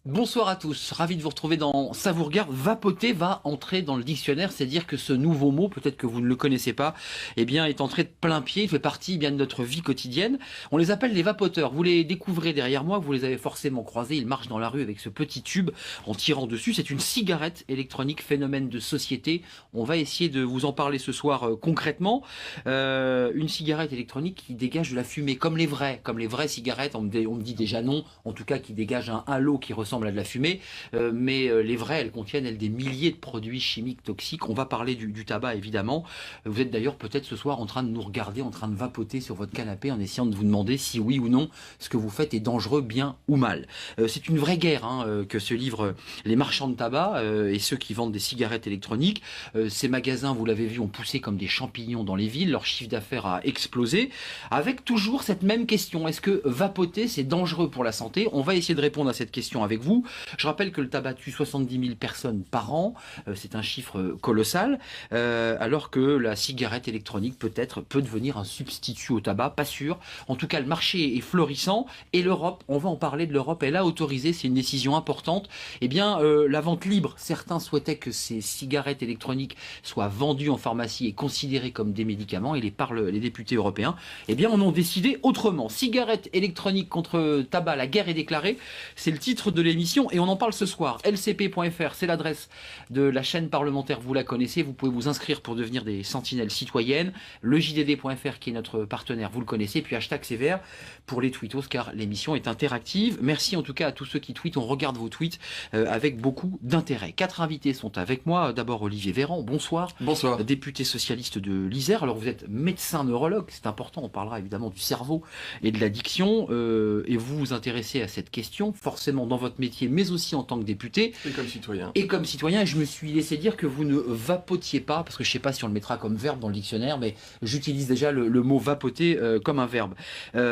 Bonsoir à tous, ravi de vous retrouver dans Ça vous regarde. Vapoter va entrer dans le dictionnaire, c'est-à-dire que ce nouveau mot, peut-être que vous ne le connaissez pas, eh bien, est entré de plein pied, il fait partie bien de notre vie quotidienne. On les appelle les vapoteurs, vous les découvrez derrière moi, vous les avez forcément croisés, ils marchent dans la rue avec ce petit tube en tirant dessus. C'est une cigarette électronique, phénomène de société. On va essayer de vous en parler ce soir concrètement. Une cigarette électronique qui dégage de la fumée, comme les vraies cigarettes, on me dit déjà non, en tout cas qui dégage un halo qui ressemble à de la fumée, mais les vraies, elles contiennent des milliers de produits chimiques toxiques. On va parler du tabac évidemment. Vous êtes d'ailleurs peut-être ce soir en train de nous regarder, en train de vapoter sur votre canapé en essayant de vous demander si oui ou non ce que vous faites est dangereux, bien ou mal. C'est une vraie guerre que se livrent les marchands de tabac et ceux qui vendent des cigarettes électroniques. Ces magasins, vous l'avez vu, ont poussé comme des champignons dans les villes. Leur chiffre d'affaires a explosé avec toujours cette même question. Est-ce que vapoter, c'est dangereux pour la santé? On va essayer de répondre à cette question avec vous. Je rappelle que le tabac tue 70 000 personnes par an, c'est un chiffre colossal, alors que la cigarette électronique peut devenir un substitut au tabac, pas sûr. En tout cas, le marché est florissant et l'Europe, on va en parler de l'Europe, elle a autorisé, c'est une décision importante, eh bien la vente libre. Certains souhaitaient que ces cigarettes électroniques soient vendues en pharmacie et considérées comme des médicaments, et les députés européens, eh bien en ont décidé autrement. Cigarettes électroniques contre tabac, la guerre est déclarée, c'est le titre de l'émission et on en parle ce soir. lcp.fr, c'est l'adresse de la chaîne parlementaire, vous la connaissez, vous pouvez vous inscrire pour devenir des sentinelles citoyennes. Le JDD.fr qui est notre partenaire, vous le connaissez, puis hashtag CVR pour les tweetos car l'émission est interactive. Merci en tout cas à tous ceux qui tweetent, on regarde vos tweets avec beaucoup d'intérêt. 4 invités sont avec moi, d'abord Olivier Véran, bonsoir. Bonsoir. Député socialiste de l'Isère, alors vous êtes médecin neurologue, c'est important, on parlera évidemment du cerveau et de l'addiction et vous vous intéressez à cette question, forcément dans votre métier, mais aussi en tant que député. Et comme citoyen. Et comme citoyen, et je me suis laissé dire que vous ne vapotiez pas, parce que je ne sais pas si on le mettra comme verbe dans le dictionnaire, mais j'utilise déjà le mot vapoter comme un verbe.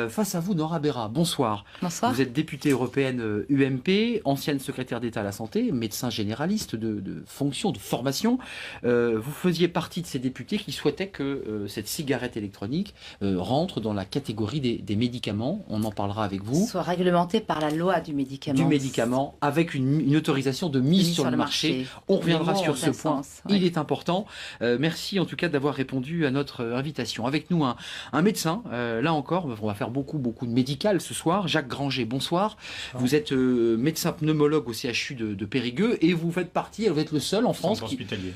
Face à vous, Nora Berra, bonsoir. Bonsoir. Vous êtes députée européenne UMP, ancienne secrétaire d'État à la santé, médecin généraliste de fonction, de formation. Vous faisiez partie de ces députés qui souhaitaient que cette cigarette électronique rentre dans la catégorie des médicaments. On en parlera avec vous. Soit réglementé par la loi du médicament. Du médicament, avec une autorisation de mise sur le marché. On reviendra sur ce point, il est important. Merci en tout cas d'avoir répondu à notre invitation. Avec nous un médecin, là encore, on va faire beaucoup de médical ce soir. Jacques Granger, bonsoir. Vous êtes médecin pneumologue au CHU de Périgueux et vous faites partie, vous êtes le seul en France.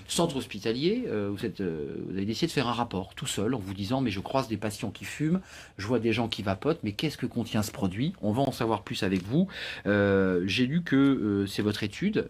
Centre hospitalier. Vous avez décidé de faire un rapport tout seul en vous disant mais je croise des patients qui fument, je vois des gens qui vapotent, mais qu'est-ce que contient ce produit? On va en savoir plus avec vous. J'ai lu que c'est votre étude,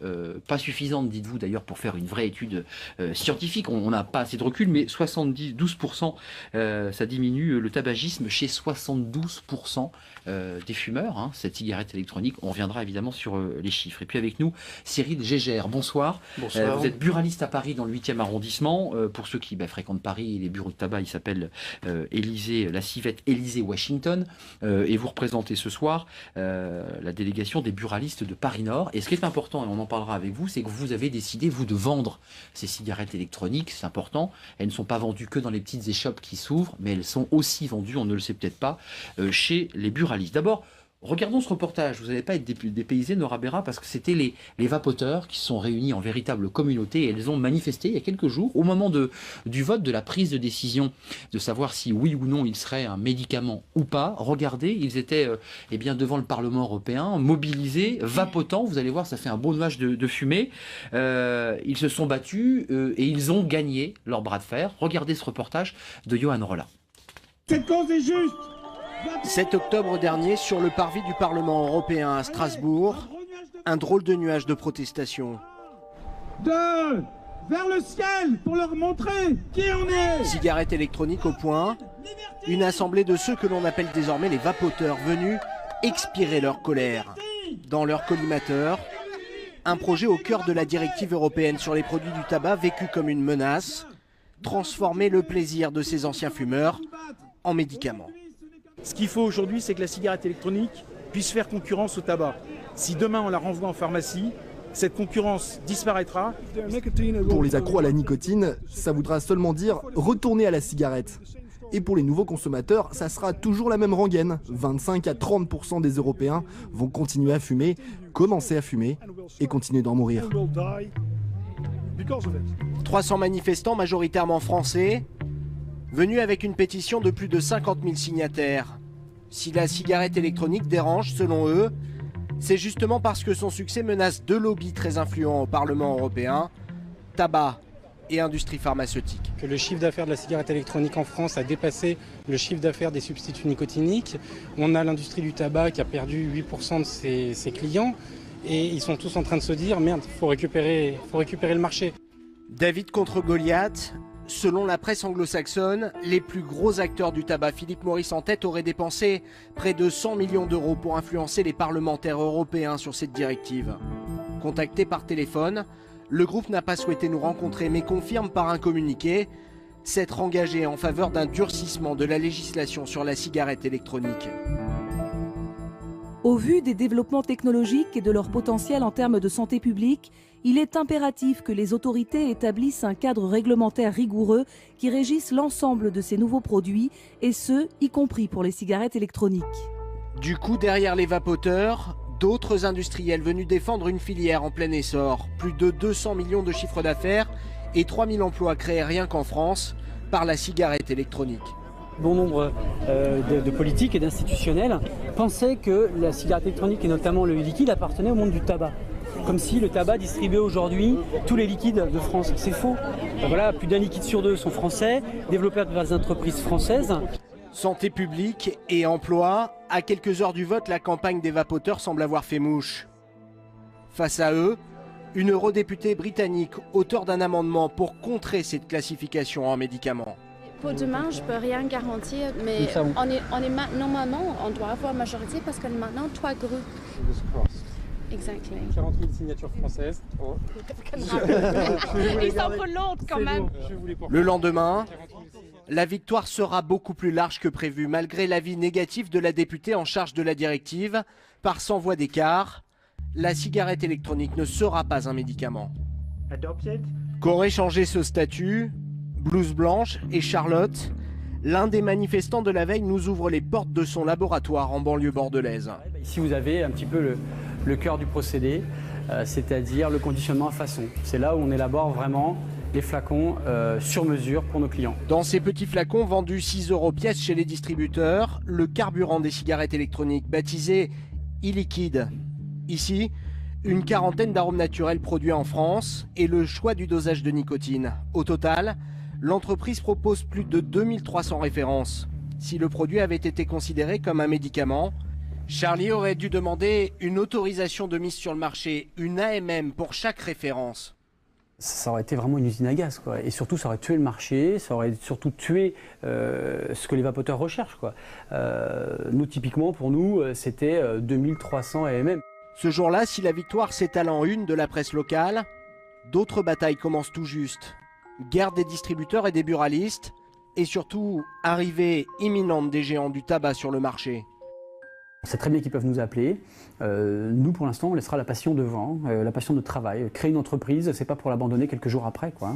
pas suffisante dites-vous d'ailleurs pour faire une vraie étude scientifique, on n'a pas assez de recul, mais 12% ça diminue le tabagisme chez 72% des fumeurs, cette cigarette électronique. On reviendra évidemment sur les chiffres. Et puis avec nous, Cyril Gégère, bonsoir. Bonsoir. Vous êtes buraliste à Paris dans le 8e arrondissement. Pour ceux qui fréquentent Paris, les bureaux de tabac, ils s'appellent la civette Élysée Washington. Et vous représentez ce soir la délégation des buralistes de Paris-Nord. Et ce qui est important, et on en parlera avec vous, c'est que vous avez décidé, vous, de vendre ces cigarettes électroniques. C'est important. Elles ne sont pas vendues que dans les petites échoppes qui s'ouvrent, mais elles sont aussi vendues, on ne le sait peut-être pas, chez les buralistes. D'abord, regardons ce reportage. Vous n'allez pas être dépaysé, Nora Berra, parce que c'était les vapoteurs qui se sont réunis en véritable communauté et elles ont manifesté il y a quelques jours, au moment du vote, de la prise de décision, de savoir si oui ou non il serait un médicament ou pas. Regardez, ils étaient devant le Parlement européen, mobilisés, vapotants. Vous allez voir, ça fait un beau nuage de fumée. Ils se sont battus et ils ont gagné leur bras de fer. Regardez ce reportage de Johan Rolla. Cette cause est juste. 7 octobre dernier, sur le parvis du Parlement européen à Strasbourg, un drôle de nuage de protestation. Vers le ciel pour leur montrer qui on est. Cigarettes électroniques au point, une assemblée de ceux que l'on appelle désormais les vapoteurs venus expirer leur colère. Dans leur collimateur, un projet au cœur de la directive européenne sur les produits du tabac vécu comme une menace, transformer le plaisir de ces anciens fumeurs en médicament. Ce qu'il faut aujourd'hui, c'est que la cigarette électronique puisse faire concurrence au tabac. Si demain on la renvoie en pharmacie, cette concurrence disparaîtra. Pour les accros à la nicotine, ça voudra seulement dire retourner à la cigarette. Et pour les nouveaux consommateurs, ça sera toujours la même rengaine. 25 à 30% des Européens vont continuer à fumer, commencer à fumer et continuer d'en mourir. 300 manifestants majoritairement français, venus avec une pétition de plus de 50 000 signataires. Si la cigarette électronique dérange, selon eux, c'est justement parce que son succès menace deux lobbies très influents au Parlement européen, tabac et industrie pharmaceutique. Que le chiffre d'affaires de la cigarette électronique en France a dépassé le chiffre d'affaires des substituts nicotiniques. On a l'industrie du tabac qui a perdu 8% de ses clients et ils sont tous en train de se dire merde, faut récupérer le marché. David contre Goliath. Selon la presse anglo-saxonne, les plus gros acteurs du tabac, Philip Morris en tête, auraient dépensé près de 100 millions d'euros pour influencer les parlementaires européens sur cette directive. Contacté par téléphone, le groupe n'a pas souhaité nous rencontrer mais confirme par un communiqué s'être engagé en faveur d'un durcissement de la législation sur la cigarette électronique. Au vu des développements technologiques et de leur potentiel en termes de santé publique, il est impératif que les autorités établissent un cadre réglementaire rigoureux qui régisse l'ensemble de ces nouveaux produits, et ce, y compris pour les cigarettes électroniques. Du coup, derrière les vapoteurs, d'autres industriels venus défendre une filière en plein essor. Plus de 200 millions de chiffres d'affaires et 3000 emplois créés rien qu'en France par la cigarette électronique. Bon nombre de politiques et d'institutionnels pensaient que la cigarette électronique et notamment le liquide appartenaient au monde du tabac. Comme si le tabac distribuait aujourd'hui tous les liquides de France. C'est faux. Voilà, plus d'un liquide sur deux sont français, développés par des entreprises françaises. Santé publique et emploi, à quelques heures du vote, la campagne des vapoteurs semble avoir fait mouche. Face à eux, une eurodéputée britannique, auteure d'un amendement pour contrer cette classification en médicaments. Pour demain, je ne peux rien garantir, mais normalement, on doit avoir majorité parce qu'on est maintenant 3 groupes. Exactement. 40 000 signatures françaises. Oh. Ils sont pour l'autre quand même. Le lendemain, la victoire sera beaucoup plus large que prévu, malgré l'avis négatif de la députée en charge de la directive. Par 100 voix d'écart, la cigarette électronique ne sera pas un médicament. Qu'aurait changé ce statut? Blouse blanche et Charlotte, l'un des manifestants de la veille, nous ouvre les portes de son laboratoire en banlieue bordelaise. Ici vous avez un petit peu le cœur du procédé, c'est-à-dire le conditionnement à façon. C'est là où on élabore vraiment les flacons sur mesure pour nos clients. Dans ces petits flacons vendus 6 € pièce chez les distributeurs, le carburant des cigarettes électroniques baptisé e-liquide. Ici, une quarantaine d'arômes naturels produits en France et le choix du dosage de nicotine. Au total, l'entreprise propose plus de 2300 références. Si le produit avait été considéré comme un médicament, Charlie aurait dû demander une autorisation de mise sur le marché, une AMM pour chaque référence. Ça aurait été vraiment une usine à gaz, quoi. Et surtout, ça aurait tué le marché, ça aurait surtout tué ce que les vapoteurs recherchent, quoi. Nous, typiquement, pour nous, c'était 2300 AMM. Ce jour-là, si la victoire s'étale en une de la presse locale, d'autres batailles commencent tout juste. Guerre des distributeurs et des buralistes, et surtout, arrivée imminente des géants du tabac sur le marché. On sait très bien qu'ils peuvent nous appeler. Nous, pour l'instant, on laissera la passion devant, la passion de travail. Créer une entreprise, c'est pas pour l'abandonner quelques jours après, quoi.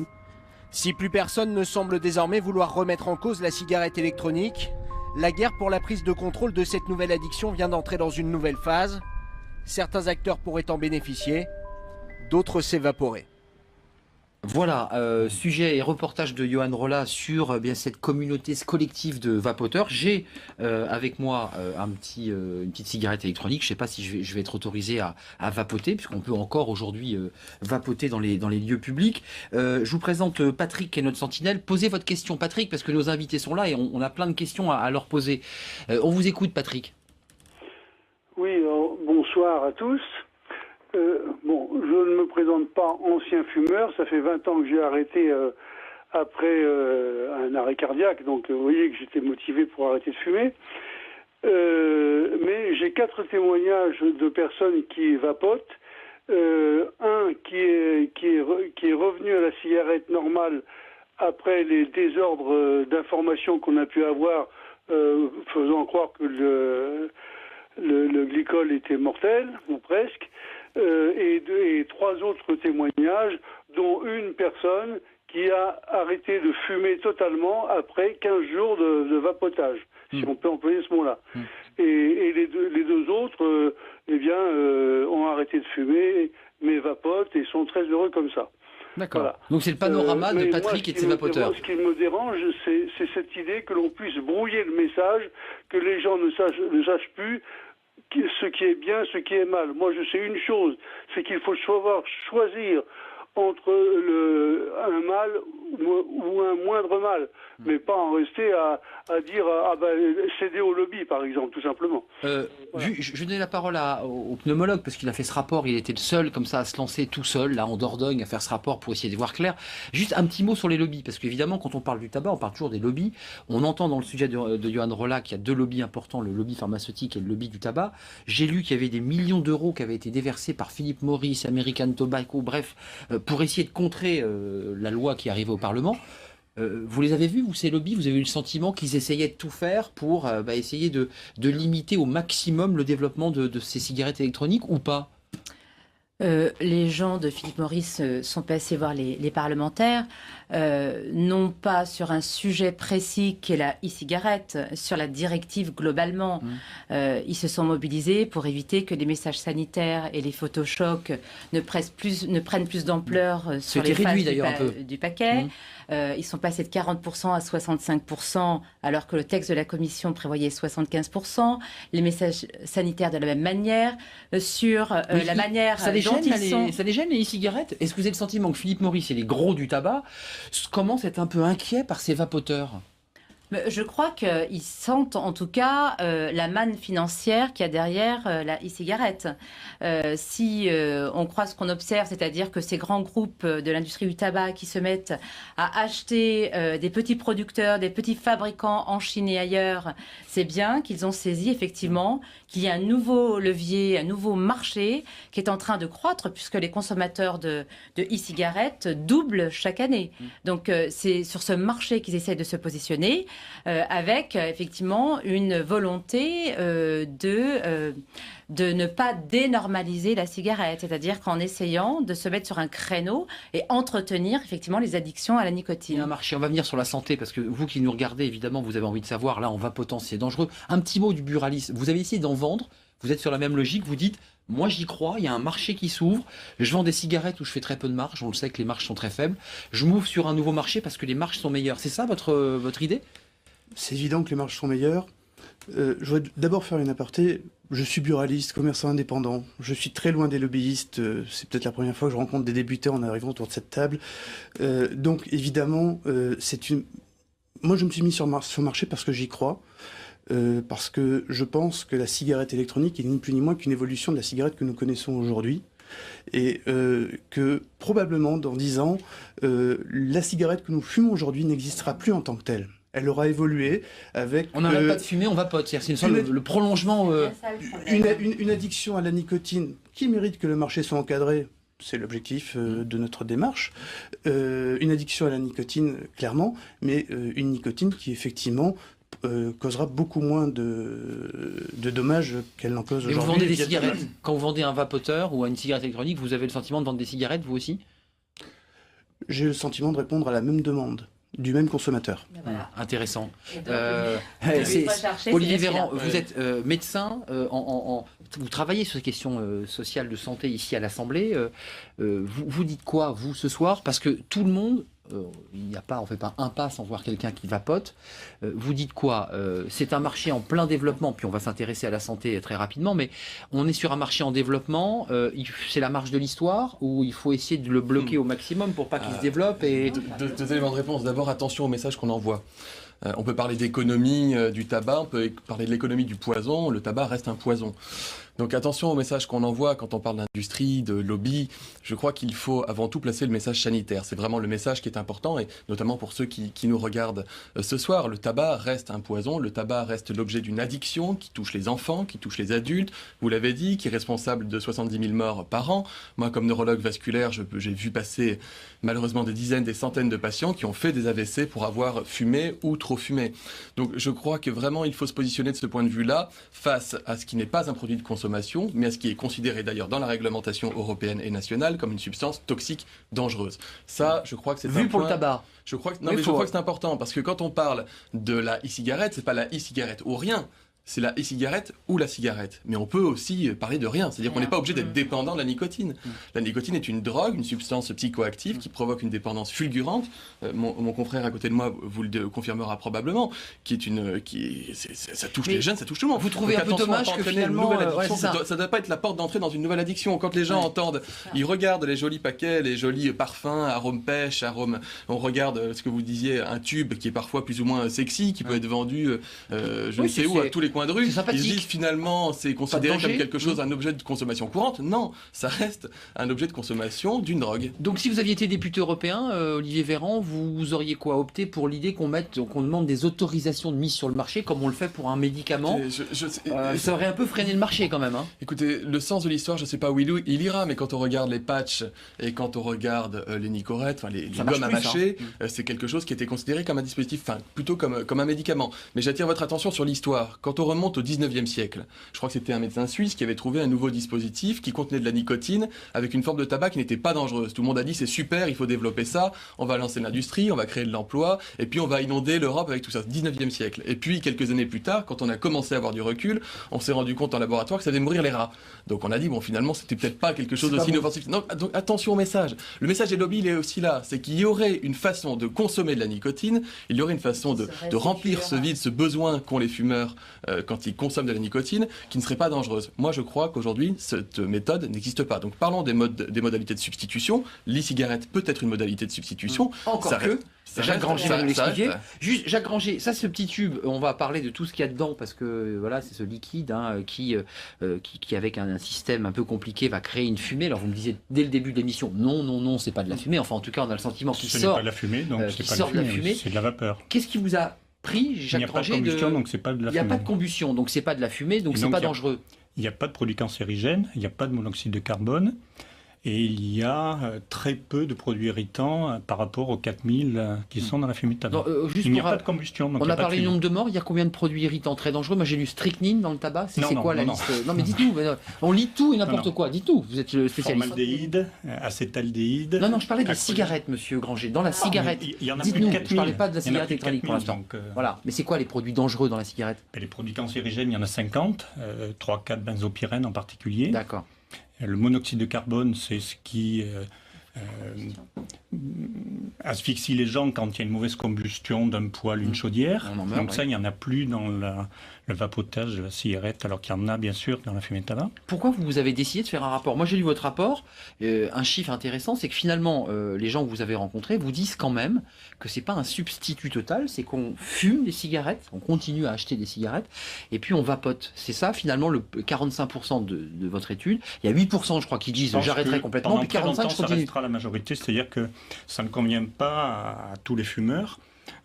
Si plus personne ne semble désormais vouloir remettre en cause la cigarette électronique, la guerre pour la prise de contrôle de cette nouvelle addiction vient d'entrer dans une nouvelle phase. Certains acteurs pourraient en bénéficier, d'autres s'évaporer. Voilà, sujet et reportage de Johan Rolla sur bien cette communauté collective de vapoteurs. J'ai avec moi une petite cigarette électronique. Je ne sais pas si je vais être autorisé à vapoter, puisqu'on peut encore aujourd'hui vapoter dans les lieux publics. Je vous présente Patrick, qui est notre sentinelle. Posez votre question, Patrick, parce que nos invités sont là et on a plein de questions à leur poser. On vous écoute, Patrick. Oui, bonsoir à tous. Je ne me présente pas ancien fumeur, ça fait 20 ans que j'ai arrêté après un arrêt cardiaque, donc vous voyez que j'étais motivé pour arrêter de fumer. Mais j'ai 4 témoignages de personnes qui vapotent. Un qui est revenu à la cigarette normale après les désordres d'information qu'on a pu avoir, faisant croire que le glycol était mortel, ou presque. Et 3 autres témoignages, dont une personne qui a arrêté de fumer totalement après 15 jours de vapotage, si on peut employer ce mot-là. Et les deux autres, ont arrêté de fumer, mais vapotent et sont très heureux comme ça. D'accord. Voilà. Donc c'est le panorama de Patrick et de ses vapoteurs. Ce qui me dérange, c'est cette idée que l'on puisse brouiller le message, que les gens ne sachent plus ce qui est bien, ce qui est mal. Moi, je sais une chose, c'est qu'il faut savoir choisir entre un mal ou un moindre mal, mais pas en rester à dire céder au lobby, par exemple, tout simplement. Je vais donner la parole au pneumologue, parce qu'il a fait ce rapport, il était le seul comme ça à se lancer tout seul, là en Dordogne, à faire ce rapport pour essayer de voir clair. Juste un petit mot sur les lobbies, parce qu'évidemment, quand on parle du tabac, on parle toujours des lobbies. On entend dans le sujet de Johan Rolla qu'il y a deux lobbies importants, le lobby pharmaceutique et le lobby du tabac. J'ai lu qu'il y avait des millions d'euros qui avaient été déversés par Philip Morris, American Tobacco, bref, pour essayer de contrer la loi qui arrivait au Parlement. Vous les avez vus, vous, ces lobbies? Vous avez eu le sentiment qu'ils essayaient de tout faire pour essayer de limiter au maximum le développement de ces cigarettes électroniques ou pas? Les gens de Philip Morris sont passés voir les parlementaires, non pas sur un sujet précis qu'est la e-cigarette, sur la directive globalement. Ils se sont mobilisés pour éviter que les messages sanitaires et les photochocs ne prennent plus d'ampleur sur les faces du paquet. Ils sont passés de 40% à 65%, alors que le texte de la Commission prévoyait 75%. Les messages sanitaires de la même manière, sur la manière ça les gêne les e-cigarettes? Est-ce que vous avez le sentiment que Philip Morris et les gros du tabac commencent à être un peu inquiets par ces vapoteurs? Je crois qu'ils sentent en tout cas la manne financière qu'il y a derrière la e-cigarette. Si on croit ce qu'on observe, c'est-à-dire que ces grands groupes de l'industrie du tabac qui se mettent à acheter des petits producteurs, des petits fabricants en Chine et ailleurs, c'est bien qu'ils ont saisi effectivement qu'il y a un nouveau levier, un nouveau marché qui est en train de croître puisque les consommateurs de e-cigarettes doublent chaque année. Donc c'est sur ce marché qu'ils essaient de se positionner. Avec effectivement une volonté de ne pas dénormaliser la cigarette, c'est-à-dire qu'en essayant de se mettre sur un créneau et entretenir effectivement les addictions à la nicotine. Il y a un marché, on va venir sur la santé, parce que vous qui nous regardez, évidemment, vous avez envie de savoir, là, en vapotant, c'est dangereux. Un petit mot du buralisme, vous avez essayé d'en vendre, vous êtes sur la même logique, vous dites, moi j'y crois, il y a un marché qui s'ouvre, je vends des cigarettes où je fais très peu de marge, on le sait que les marges sont très faibles, je m'ouvre sur un nouveau marché parce que les marges sont meilleures. C'est ça votre idée? C'est évident que les marges sont meilleures. Je voudrais d'abord faire une aparté. Je suis buraliste, commerçant indépendant. Je suis très loin des lobbyistes. C'est peut-être la première fois que je rencontre des députés en arrivant autour de cette table. Donc évidemment, moi je me suis mis sur le marché parce que j'y crois. Parce que je pense que la cigarette électronique est ni plus ni moins qu'une évolution de la cigarette que nous connaissons aujourd'hui. Et que probablement dans 10 ans, la cigarette que nous fumons aujourd'hui n'existera plus en tant que telle. Elle aura évolué avec... On n'arrête pas de fumer, on vapote. C'est le prolongement... Une addiction à la nicotine qui mérite que le marché soit encadré, c'est l'objectif de notre démarche. Une addiction à la nicotine, clairement, mais une nicotine qui effectivement causera beaucoup moins de dommages qu'elle n'en cause aujourd'hui. Vous vendez des cigarettes. Quand vous vendez un vapoteur ou une cigarette électronique, vous avez le sentiment de vendre des cigarettes, vous aussi? J'ai le sentiment de répondre à la même demande du même consommateur. Intéressant. Olivier Véran, vous êtes médecin, vous travaillez sur ces questions sociales de santé ici à l'Assemblée. Vous dites quoi, vous, ce soir? Parce que tout le monde, on fait pas un pas sans voir quelqu'un qui vapote. Vous dites quoi? C'est un marché en plein développement, puis on va s'intéresser à la santé très rapidement, mais on est sur un marché en développement, c'est la marche de l'histoire, ou il faut essayer de le bloquer au maximum pour pas qu'il se développe Deux éléments de réponse. D'abord, attention au message qu'on envoie. On peut parler d'économie du tabac, on peut parler de l'économie du poison, le tabac reste un poison. Donc attention au message qu'on envoie quand on parle d'industrie, de lobby. Je crois qu'il faut avant tout placer le message sanitaire. C'est vraiment le message qui est important, et notamment pour ceux qui nous regardent ce soir. Le tabac reste un poison, le tabac reste l'objet d'une addiction qui touche les enfants, qui touche les adultes, vous l'avez dit, qui est responsable de 70 000 morts par an. Moi, comme neurologue vasculaire, j'ai vu passer malheureusement des dizaines, des centaines de patients qui ont fait des AVC pour avoir fumé ou trop fumer. Donc je crois que vraiment il faut se positionner de ce point de vue-là face à ce qui n'est pas un produit de consommation, mais à ce qui est considéré d'ailleurs dans la réglementation européenne et nationale comme une substance toxique dangereuse. Ça, je crois que c'est Vu pour le tabac. Je crois que c'est important parce que quand on parle de la e-cigarette, c'est pas la e-cigarette ou rien. C'est la e-cigarette ou la cigarette. Mais on peut aussi parler de rien. C'est-à-dire qu'on n'est pas obligé d'être dépendant de la nicotine. La nicotine est une drogue, une substance psychoactive qui provoque une dépendance fulgurante. Mon confrère à côté de moi vous le confirmera probablement, ça touche les jeunes, ça touche tout le monde. Vous trouvez un peu dommage que finalement... ça ne doit pas être la porte d'entrée dans une nouvelle addiction. Quand les gens entendent, ils regardent les jolis paquets, les jolis parfums, arômes pêche, on regarde ce que vous disiez, un tube qui est parfois plus ou moins sexy, qui peut être vendu je ne sais où, à tous les coin de rue, ils disent finalement c'est considéré comme quelque chose, un objet de consommation courante. Non, ça reste un objet de consommation d'une drogue. Donc si vous aviez été député européen, Olivier Véran, vous auriez quoi opté pour l'idée qu'on demande des autorisations de mise sur le marché comme on le fait pour un médicament? Ça aurait un peu freiné le marché quand même. Hein. Écoutez, le sens de l'histoire, je ne sais pas où il ira, mais quand on regarde les patchs et quand on regarde les nicorettes, les gommes à mâcher, c'est quelque chose qui était considéré comme un dispositif, plutôt comme un médicament. Mais j'attire votre attention sur l'histoire. Quand on remonte au 19e siècle. Je crois que c'était un médecin suisse qui avait trouvé un nouveau dispositif qui contenait de la nicotine avec une forme de tabac qui n'était pas dangereuse. Tout le monde a dit c'est super, il faut développer ça, on va lancer l'industrie, on va créer de l'emploi et puis on va inonder l'Europe avec tout ça. 19e siècle. Et puis quelques années plus tard, quand on a commencé à avoir du recul, on s'est rendu compte en laboratoire que ça allait mourir les rats. Donc on a dit bon finalement c'était peut-être pas quelque chose d'aussi inoffensif. Non, donc attention au message. Le message des lobbies il est aussi là, c'est qu'il y aurait une façon de consommer de la nicotine, il y aurait une façon de remplir ce vide, ce besoin qu'ont les fumeurs quand ils consomment de la nicotine, qui ne serait pas dangereuse. Moi, je crois qu'aujourd'hui, cette méthode n'existe pas. Donc, parlons des modalités de substitution. L'e-cigarette peut être une modalité de substitution. Encore que... Jacques Granger va nous l'expliquer. Juste, Jacques Granger, ça, ce petit tube, on va parler de tout ce qu'il y a dedans, parce que voilà, c'est ce liquide qui, avec un système un peu compliqué, va créer une fumée. Alors, vous me disiez dès le début de l'émission, non, c'est pas de la fumée. Enfin, en tout cas, on a le sentiment qu'il sort. Ce n'est pas de la fumée, donc c'est pas de la fumée, c'est de la vapeur. Qu'est-ce qui vous a pris, Jacques Granger, il n'y a pas de combustion, donc c'est pas de la fumée. Il n'y a pas de combustion, donc c'est pas de la fumée, donc c'est pas dangereux. Il n'y a pas de produits cancérigènes, il n'y a pas de monoxyde de carbone, et il y a très peu de produits irritants par rapport aux 4000 qui sont dans la fumée de tabac. Il n'y a pas de combustion. Donc on a parlé du nombre de morts, il y a combien de produits irritants très dangereux? Moi j'ai lu strychnine dans le tabac, c'est quoi la liste? Non mais dites-nous, on lit tout et n'importe quoi, dites tout, vous êtes le spécialiste. Formaldéhyde, acétaldéhyde... Non, je parlais des cigarettes, monsieur Granger, dans la cigarette. Il y en a plus de 4000. Je ne parlais pas de la cigarette électronique pour l'instant. Voilà, mais c'est quoi les produits dangereux dans la cigarette? Les produits cancérigènes, il y en a 50, 3-4 benzopyrènes en particulier. D'accord. Le monoxyde de carbone, c'est ce qui asphyxie les gens quand il y a une mauvaise combustion d'un poêle, une chaudière. Donc ça, il n'y en a plus dans le vapotage de la cigarette, alors qu'il y en a bien sûr dans la fumée de tabac. Pourquoi vous avez décidé de faire un rapport? Moi j'ai lu votre rapport, un chiffre intéressant, c'est que finalement les gens que vous avez rencontrés vous disent quand même que c'est pas un substitut total, c'est qu'on fume des cigarettes, on continue à acheter des cigarettes, et puis on vapote. C'est ça finalement le 45% de votre étude. Il y a 8% je crois qui disent j'arrêterai complètement, puis 45% je continue. Ça restera la majorité, c'est-à-dire que ça ne convient pas à tous les fumeurs.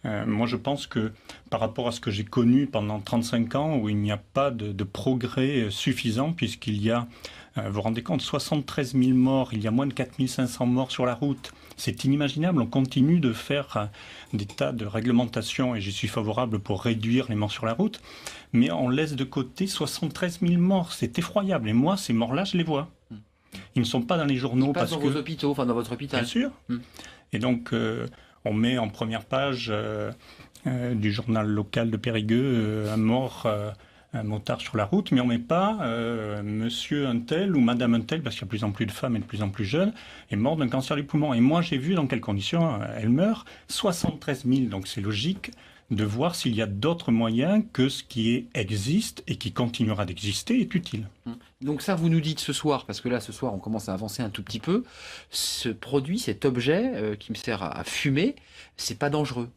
Moi, je pense que par rapport à ce que j'ai connu pendant 35 ans, où il n'y a pas de progrès suffisant, puisqu'il y a, vous vous rendez compte, 73 000 morts, il y a moins de 4 500 morts sur la route. C'est inimaginable, on continue de faire des tas de réglementations, et j'y suis favorable pour réduire les morts sur la route, mais on laisse de côté 73 000 morts, c'est effroyable, et moi, ces morts-là, je les vois. Ils ne sont pas dans les journaux. Ils passent dans vos hôpitaux, enfin dans votre hôpital. Bien sûr. Et donc, on met en première page du journal local de Périgueux un motard sur la route, mais on ne met pas monsieur un tel ou madame un tel, parce qu'il y a de plus en plus de femmes et de plus en plus jeunes, est mort d'un cancer du poumon. Et moi, j'ai vu dans quelles conditions elle meurt. 73 000, donc c'est logique de voir s'il y a d'autres moyens que ce qui existe et qui continuera d'exister est utile. Donc ça, vous nous dites ce soir, parce que là, ce soir, on commence à avancer un tout petit peu, ce produit, cet objet qui me sert à fumer, c'est pas dangereux.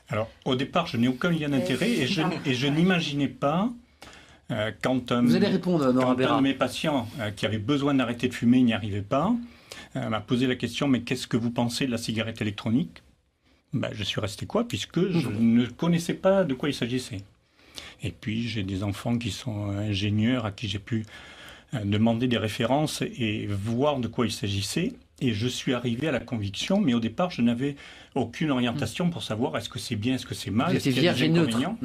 Alors, au départ, je n'ai aucun lien d'intérêt et je n'imaginais pas, quand vous allez répondre, un de mes patients qui avait besoin d'arrêter de fumer n'y arrivait pas, m'a posé la question, mais qu'est-ce que vous pensez de la cigarette électronique? Je suis resté puisque je ne connaissais pas de quoi il s'agissait. Et puis j'ai des enfants qui sont ingénieurs à qui j'ai pu demander des références et voir de quoi il s'agissait. Et je suis arrivé à la conviction, mais au départ, je n'avais aucune orientation pour savoir est-ce que c'est bien, est-ce que c'est mal, est-ce qu'il y a des inconvénients.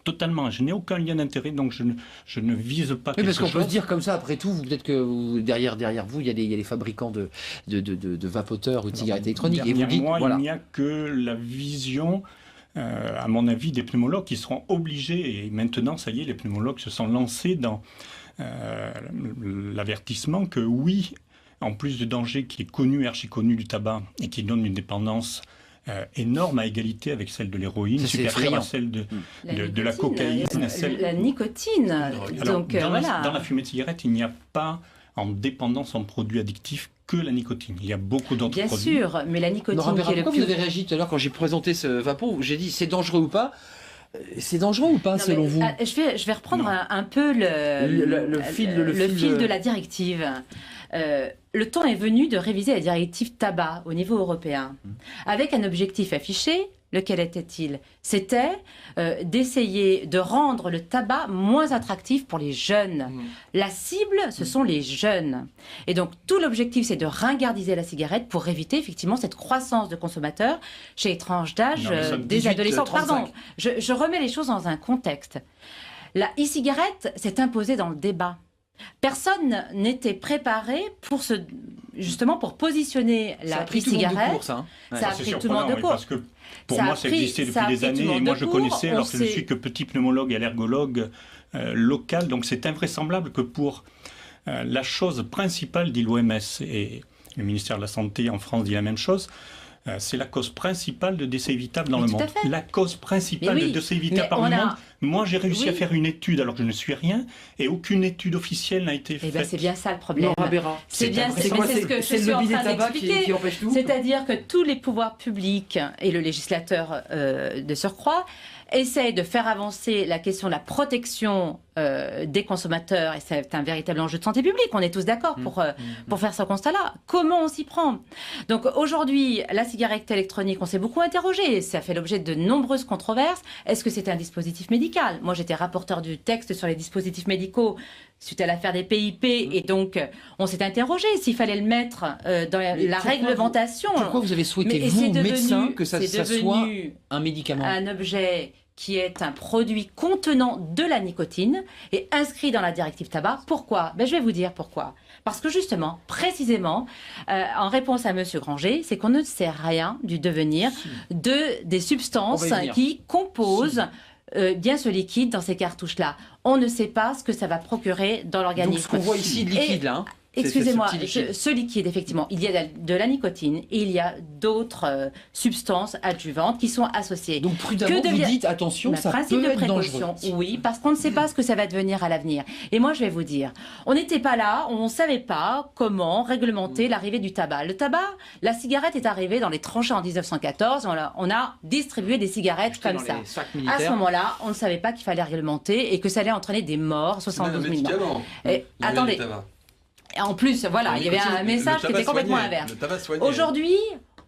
Totalement, je n'ai aucun lien d'intérêt, donc je ne vise pas quelque chose. Parce qu'on peut se dire comme ça, après tout, peut-être que derrière vous, il y a les fabricants de vapoteurs ou de cigarettes électroniques. Et vous dites, il n'y a que la vision, à mon avis, des pneumologues qui seront obligés, et maintenant, ça y est, les pneumologues se sont lancés dans l'avertissement que oui, en plus du danger qui est connu, archi-connu du tabac, et qui donne une dépendance énorme à égalité avec celle de l'héroïne, supérieure à celle de la cocaïne. La nicotine. Alors, dans la fumée de cigarette, il n'y a pas en dépendance en produits addictifs que la nicotine. Il y a beaucoup d'autres produits. Bien sûr, mais la nicotine qui est le plus... Vous avez réagi tout à l'heure quand j'ai présenté ce vapo, j'ai dit c'est dangereux ou pas. C'est dangereux ou pas, selon vous? Je vais reprendre un peu le fil de la directive. Le temps est venu de réviser la directive tabac au niveau européen, avec un objectif affiché. Lequel était-il? C'était d'essayer de rendre le tabac moins attractif pour les jeunes. La cible, ce sont les jeunes. Et donc, tout l'objectif, c'est de ringardiser la cigarette pour éviter effectivement cette croissance de consommateurs chez les tranches d'âge des adolescents. 35. Pardon, je remets les choses dans un contexte. La e-cigarette s'est imposée dans le débat. Personne n'était préparé pour justement pour positionner la e-cigarette. Ça a pris tout le monde de court. Parce que pour moi, ça existait depuis des années et moi je connaissais, alors que je ne suis que petit pneumologue et allergologue local. Donc c'est invraisemblable que pour la chose principale, dit l'OMS, et le ministère de la Santé en France dit la même chose, c'est la cause principale de décès évitables dans le monde. La cause principale de décès évitables par le monde. Moi, j'ai réussi à faire une étude alors que je ne suis rien et aucune étude officielle n'a été faite. C'est bien ça le problème. C'est bien c'est ce que je suis en train d'expliquer. C'est-à-dire que tous les pouvoirs publics et le législateur de surcroît essaie de faire avancer la question de la protection des consommateurs, et c'est un véritable enjeu de santé publique, on est tous d'accord pour faire ce constat-là. Comment on s'y prend? Donc aujourd'hui, la cigarette électronique, on s'est beaucoup interrogé, ça fait l'objet de nombreuses controverses. Est-ce que c'est un dispositif médical? Moi, j'étais rapporteur du texte sur les dispositifs médicaux suite à l'affaire des PIP, et donc on s'est interrogé s'il fallait le mettre dans la réglementation. Pourquoi vous avez souhaité, vous, médecin, que ça soit un médicament? Un objet qui est un produit contenant de la nicotine et inscrit dans la directive tabac. Pourquoi? Je vais vous dire pourquoi. Parce que justement, précisément, en réponse à M. Granger, c'est qu'on ne sait rien du devenir des substances qui composent bien ce liquide dans ces cartouches-là. On ne sait pas ce que ça va procurer dans l'organisme. Donc ce qu'on voit ici, de liquide, là... Excusez-moi, ce liquide, effectivement, il y a de la nicotine et il y a d'autres substances adjuvantes qui sont associées. Donc prudemment, vous dites, attention, ça peut être dangereux. Oui, parce qu'on ne sait pas ce que ça va devenir à l'avenir. Et moi, je vais vous dire, on n'était pas là, on ne savait pas comment réglementer l'arrivée du tabac. Le tabac, la cigarette est arrivée dans les tranchées en 1914, on a distribué des cigarettes comme ça. À ce moment-là, on ne savait pas qu'il fallait réglementer et que ça allait entraîner des morts, 72 000 morts. Attendez. En plus, voilà, il y avait un message qui était complètement inverse. Aujourd'hui,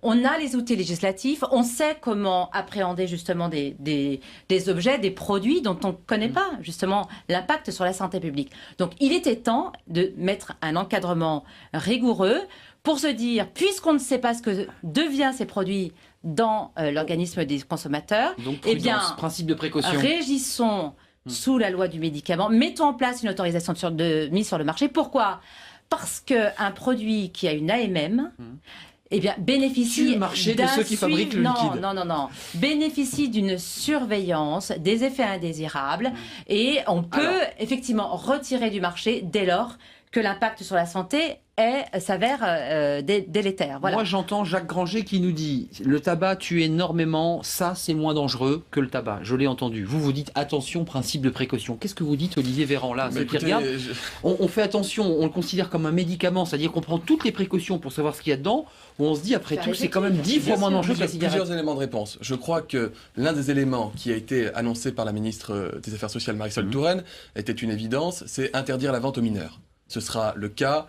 on a les outils législatifs, on sait comment appréhender justement des objets, des produits dont on ne connaît pas justement l'impact sur la santé publique. Donc il était temps de mettre un encadrement rigoureux pour se dire, puisqu'on ne sait pas ce que deviennent ces produits dans l'organisme des consommateurs, donc, prudence, principe de précaution. Régissons sous la loi du médicament, mettons en place une autorisation de mise sur le marché. Pourquoi ? Parce qu'un produit qui a une AMM, bénéficie le marché de ceux qui fabriquent le liquide. Non. Bénéficie d'une surveillance des effets indésirables et on peut effectivement retirer du marché dès lors que l'impact sur la santé s'avère délétère. Voilà. Moi, j'entends Jacques Granger qui nous dit « Le tabac tue énormément, ça, c'est moins dangereux que le tabac. » Je l'ai entendu. Vous dites « Attention, principe de précaution ». Qu'est-ce que vous dites, Olivier Véran, là? On fait attention, on le considère comme un médicament, c'est-à-dire qu'on prend toutes les précautions pour savoir ce qu'il y a dedans, où on se dit, après tout, c'est quand même 10 fois moins dangereux que la cigarette. Plusieurs éléments de réponse. Je crois que l'un des éléments qui a été annoncé par la ministre des Affaires sociales, Marisol Touraine, était une évidence, c'est interdire la vente aux mineurs. Ce sera le cas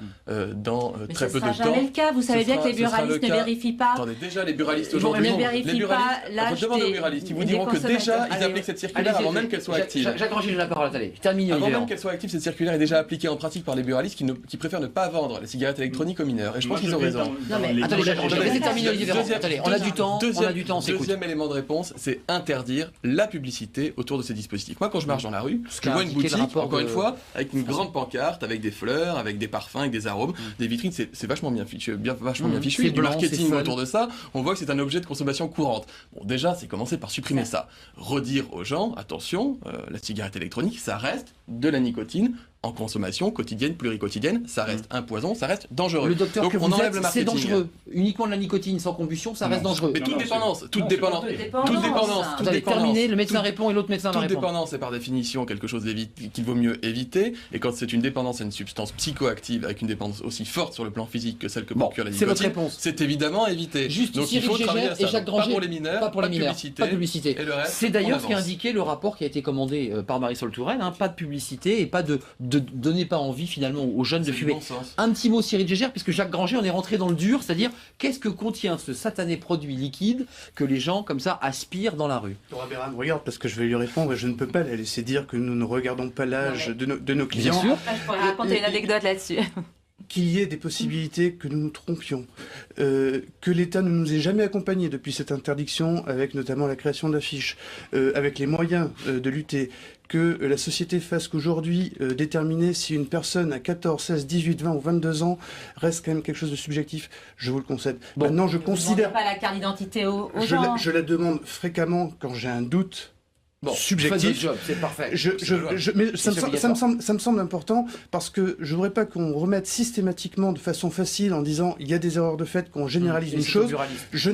dans très peu de temps. Mais ce sera jamais le cas. Vous savez bien que les buralistes ne vérifient pas. Attendez, déjà, les buralistes aujourd'hui... ne vérifient pas l'âge demande aux buralistes, ils vous diront que déjà, ils appliquent cette circulaire avant même qu'elle soit active. Jacques Granger, j'ai la parole, attendez. Je termine. Avant même qu'elle soit active, cette circulaire est déjà appliquée en pratique par les buralistes qui préfèrent ne pas vendre les cigarettes électroniques aux mineurs. Et je pense qu'ils ont raison. Non mais attendez, Jacques Granger, laissez terminer Olivier Véran. Attendez, on a du temps, on s'écoute. Deuxième élément de réponse, c'est interdire la publicité autour de ces dispositifs. Moi, quand je marche dans la rue, je vois une boutique, encore une fois, avec une grande pancarte, avec des fleurs, avec des parfums, avec des arômes, des vitrines, c'est vachement bien fichu. Il y a du marketing autour de ça. On voit que c'est un objet de consommation courante. Bon, déjà, c'est commencer par supprimer ça. Redire aux gens, attention, la cigarette électronique, ça reste de la nicotine en consommation quotidienne, pluriquotidienne, ça reste un poison, ça reste dangereux. Le docteur donc que on vous enlève le êtes, c'est marketing. dangereux. Uniquement de la nicotine sans combustion, ça reste dangereux. Mais toute dépendance. Attendez, terminé, le médecin répond et l'autre médecin va répondre. Toute dépendance est par définition quelque chose qu'il vaut mieux éviter. Et quand c'est une dépendance à une substance psychoactive avec une dépendance aussi forte sur le plan physique que celle que procure la nicotine, c'est votre réponse. C'est évidemment évité. Juste donc il faut travailler à ça. Et Jacques Granger, pas pour les mineurs, pas de publicité. C'est d'ailleurs ce qui a indiqué le rapport qui a été commandé par Marisol Touraine, pas de publicité et pas de donner pas envie finalement aux jeunes de fumer. Un petit mot Cyril Gégère, puisque Jacques Granger, on est rentré dans le dur, c'est-à-dire qu'est-ce que contient ce satané produit liquide que les gens comme ça aspirent dans la rue. Laura Béram regarde parce que je vais lui répondre et je ne peux pas la laisser dire que nous ne regardons pas l'âge de nos clients. Bien sûr. Je pourrais raconter une anecdote là-dessus. Qu'il y ait des possibilités que nous nous trompions, que l'État ne nous ait jamais accompagnés depuis cette interdiction, avec notamment la création d'affiches, avec les moyens de lutter, que la société fasse qu'aujourd'hui, déterminer si une personne à 14, 16, 18, 20 ou 22 ans reste quand même quelque chose de subjectif, je vous le concède. Bon. Maintenant, je considère... Vous ne demandez pas la carte d'identité aux gens. Je la demande fréquemment quand j'ai un doute. Bon, subjectif. Job, c'est parfait. Mais ça me semble important parce que je ne voudrais pas qu'on remette systématiquement de façon facile en disant il y a des erreurs de fait, qu'on généralise une chose. Je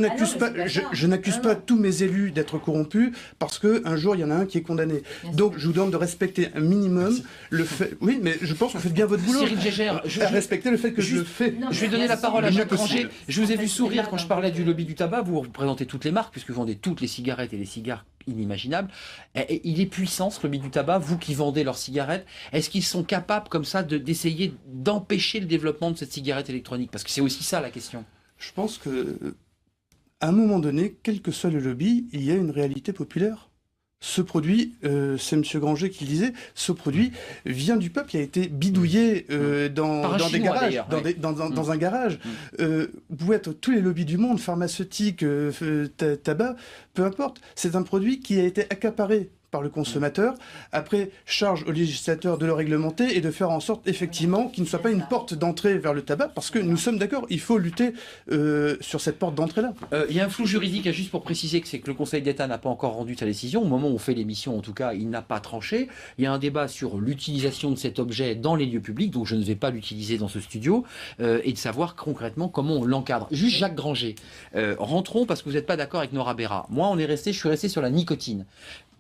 n'accuse pas tous mes élus d'être corrompus parce qu'un jour il y en a un qui est condamné. Donc je vous demande de respecter un minimum le fait. Oui, mais je pense que vous faites bien votre boulot. Cyril Gégère, respecter le fait que je le fais. Je vais donner la parole à Jacques Granger. Je vous ai vu sourire quand je parlais du lobby du tabac. Vous représentez toutes les marques puisque vous vendez toutes les cigarettes et les cigares inimaginable. Et il est puissant ce lobby du tabac, vous qui vendez leurs cigarettes. Est-ce qu'ils sont capables comme ça d'essayer d'empêcher le développement de cette cigarette électronique? Parce que c'est aussi ça la question. Je pense que à un moment donné, quel que soit le lobby, il y a une réalité populaire. Ce produit, c'est M. Granger qui le disait, ce produit vient du peuple, il a été bidouillé dans des garages, dans un garage. Vous pouvez être tous les lobbies du monde, pharmaceutique, tabac, peu importe. C'est un produit qui a été accaparé par le consommateur. Après, charge au législateur de le réglementer et de faire en sorte, effectivement, qu'il ne soit pas une porte d'entrée vers le tabac, parce que nous sommes d'accord, il faut lutter sur cette porte d'entrée-là. Il y a un flou juridique, juste pour préciser, que c'est que le Conseil d'État n'a pas encore rendu sa décision. Au moment où on fait l'émission, en tout cas, il n'a pas tranché. Il y a un débat sur l'utilisation de cet objet dans les lieux publics, donc je ne vais pas l'utiliser dans ce studio, et de savoir concrètement comment on l'encadre. Juste Jacques Granger, rentrons, parce que vous n'êtes pas d'accord avec Nora Béra. Moi, je suis resté sur la nicotine.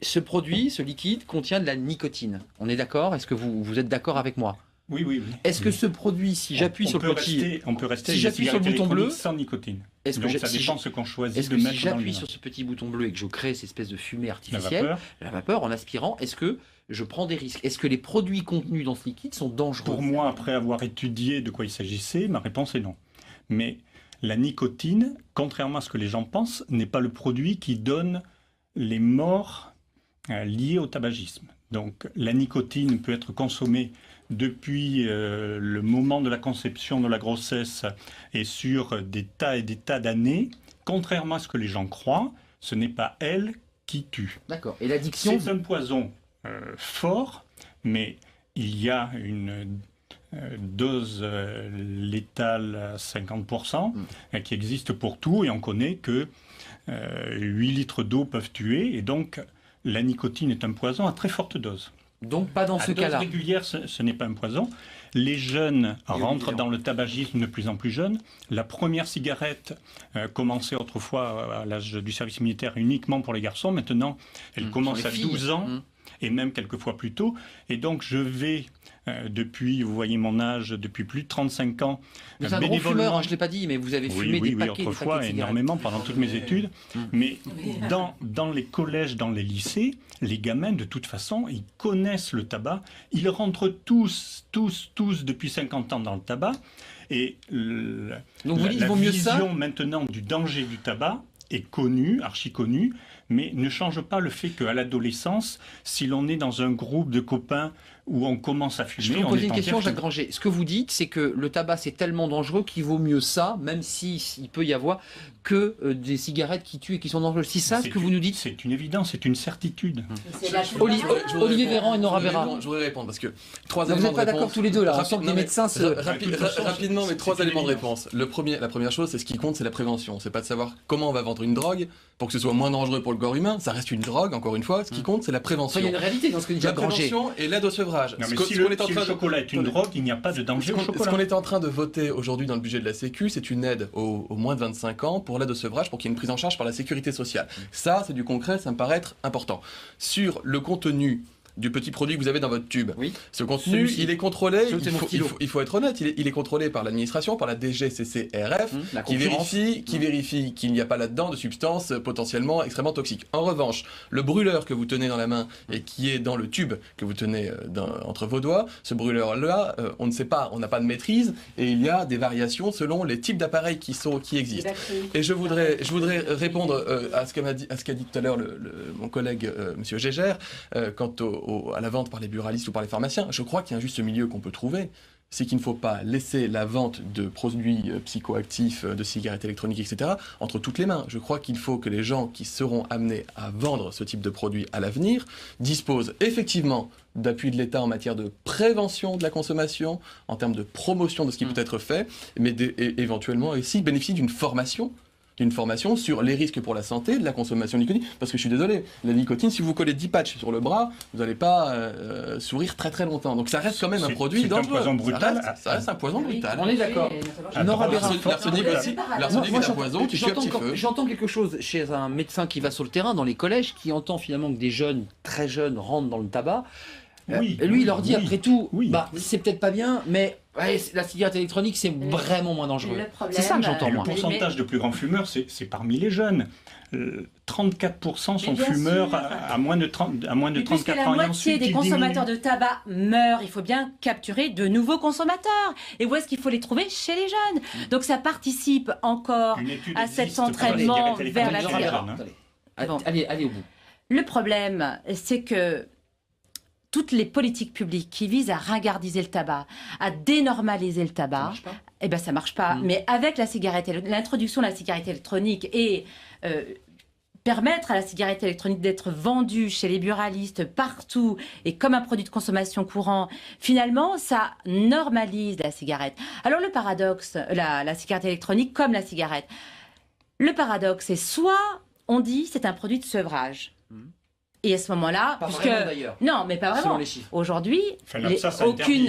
Ce produit, ce liquide, contient de la nicotine. On est d'accord? Est-ce que vous êtes d'accord avec moi? Oui, oui, oui. Est-ce que ce produit, si j'appuie sur le petit... On peut rester si j'appuie sur le bouton bleu... sans nicotine. Donc ça dépend de ce qu'on choisit de mettre dans le si j'appuie sur ce petit bouton bleu et que je crée cette espèce de fumée artificielle, la vapeur en aspirant, est-ce que je prends des risques? Est-ce que les produits contenus dans ce liquide sont dangereux? Pour moi, après avoir étudié de quoi il s'agissait, ma réponse est non. Mais la nicotine, contrairement à ce que les gens pensent, n'est pas le produit qui donne les morts liées au tabagisme. Donc la nicotine peut être consommée depuis le moment de la conception de la grossesse et sur des tas et des tas d'années. Contrairement à ce que les gens croient, ce n'est pas elle qui tue. D'accord. Et l'addiction... C'est un poison fort, mais il y a une dose létale à 50% qui existe pour tout, et on connaît que 8 litres d'eau peuvent tuer, et donc la nicotine est un poison à très forte dose. Donc pas dans ce cas-là. À dose régulière, ce n'est pas un poison. Les jeunes rentrent dans le tabagisme de plus en plus jeunes. La première cigarette commençait autrefois à l'âge du service militaire uniquement pour les garçons. Maintenant, elle commence à 12 ans. Et même quelquefois plus tôt. Et donc je vais depuis, vous voyez mon âge, depuis plus de 35 ans. Vous êtes un gros fumeur, hein, je ne l'ai pas dit, mais vous avez fumé des paquets autrefois, énormément, pendant toutes mes études. Mais dans les collèges, dans les lycées, les gamins, de toute façon, ils connaissent le tabac. Ils rentrent tous depuis 50 ans dans le tabac. Et donc vous dites, la vaut mieux vision ça maintenant du danger du tabac est connue, archi connue, mais ne change pas le fait qu'à l'adolescence, si l'on est dans un groupe de copains où on commence à fumer... Je peux vous poser une question, Jacques Granger. Ce que vous dites, c'est que le tabac, c'est tellement dangereux qu'il vaut mieux ça, même s'il peut y avoir que des cigarettes qui tuent et qui sont dangereuses. C'est ça ce que vous nous dites? C'est une évidence, c'est une certitude. Olivier Véran et Nora Vera. Je voudrais répondre parce que vous n'êtes pas d'accord tous les deux là. On sent que les médecins rapidement, mais 3 éléments de réponse. La première chose, c'est ce qui compte, c'est la prévention. C'est pas de savoir comment on va vendre une drogue pour que ce soit moins dangereux pour le corps humain. Ça reste une drogue, encore une fois. Ce qui compte, c'est la prévention. Il y a une réalité dans ce que dit Jacques Granger. La prévention et l'aide au sevrage. Non, mais si le chocolat est une drogue, il n'y a pas de danger au chocolat. Ce qu'on est en train de voter aujourd'hui dans le budget de la Sécu, c'est une aide aux moins de 25 ans pour l'aide au sevrage, pour qu'il y ait une prise en charge par la sécurité sociale. Ça, c'est du concret, ça me paraît être important. Sur le contenu du petit produit que vous avez dans votre tube. Ce contenu, il est contrôlé, il faut être honnête, il est contrôlé par l'administration, par la DGCCRF, qui vérifie qu'il n'y a pas là-dedans de substances potentiellement extrêmement toxiques. En revanche, le brûleur que vous tenez dans la main et qui est dans le tube que vous tenez entre vos doigts, ce brûleur-là, on ne sait pas, on n'a pas de maîtrise, et il y a des variations selon les types d'appareils qui existent. Et je voudrais répondre à ce qu'a dit tout à l'heure mon collègue Monsieur Gégère, quant à la vente par les buralistes ou par les pharmaciens. Je crois qu'il y a un juste milieu qu'on peut trouver. C'est qu'il ne faut pas laisser la vente de produits psychoactifs, de cigarettes électroniques, etc., entre toutes les mains. Je crois qu'il faut que les gens qui seront amenés à vendre ce type de produits à l'avenir disposent effectivement d'appui de l'État en matière de prévention de la consommation, en termes de promotion de ce qui peut être fait, mais éventuellement aussi bénéficient d'une formation sur les risques pour la santé de la consommation de nicotine. Parce que je suis désolé, la nicotine, si vous collez 10 patchs sur le bras, vous n'allez pas sourire très très longtemps. Donc ça reste quand même un produit dangereux. C'est un poison brutal. Ça reste un poison brutal. On est d'accord. L'arsenic est un poison qui tue à petit feu. J'entends quelque chose chez un médecin qui va sur le terrain, dans les collèges, qui entend finalement que des jeunes, très jeunes, rentrent dans le tabac. Lui, il leur dit après tout, c'est peut-être pas bien, mais la cigarette électronique, c'est vraiment moins dangereux. C'est ça que j'entends, moi. Le pourcentage de plus grands fumeurs, c'est parmi les jeunes. 34% sont fumeurs à moins de 34 ans. La moitié des consommateurs de tabac meurent. Il faut bien capturer de nouveaux consommateurs. Et où est-ce qu'il faut les trouver? Chez les jeunes. Donc ça participe encore à cet entraînement vers la cigarette. Allez au bout. Le problème, c'est que toutes les politiques publiques qui visent à ringardiser le tabac, à dénormaliser le tabac, ça marche pas. Mais avec l'introduction de la cigarette électronique et permettre à la cigarette électronique d'être vendue chez les buralistes partout et comme un produit de consommation courant, finalement, ça normalise la cigarette. Alors le paradoxe, la cigarette électronique comme la cigarette, le paradoxe, c'est soit on dit c'est un produit de sevrage. Et à ce moment-là, non, mais pas vraiment. Aujourd'hui, aucune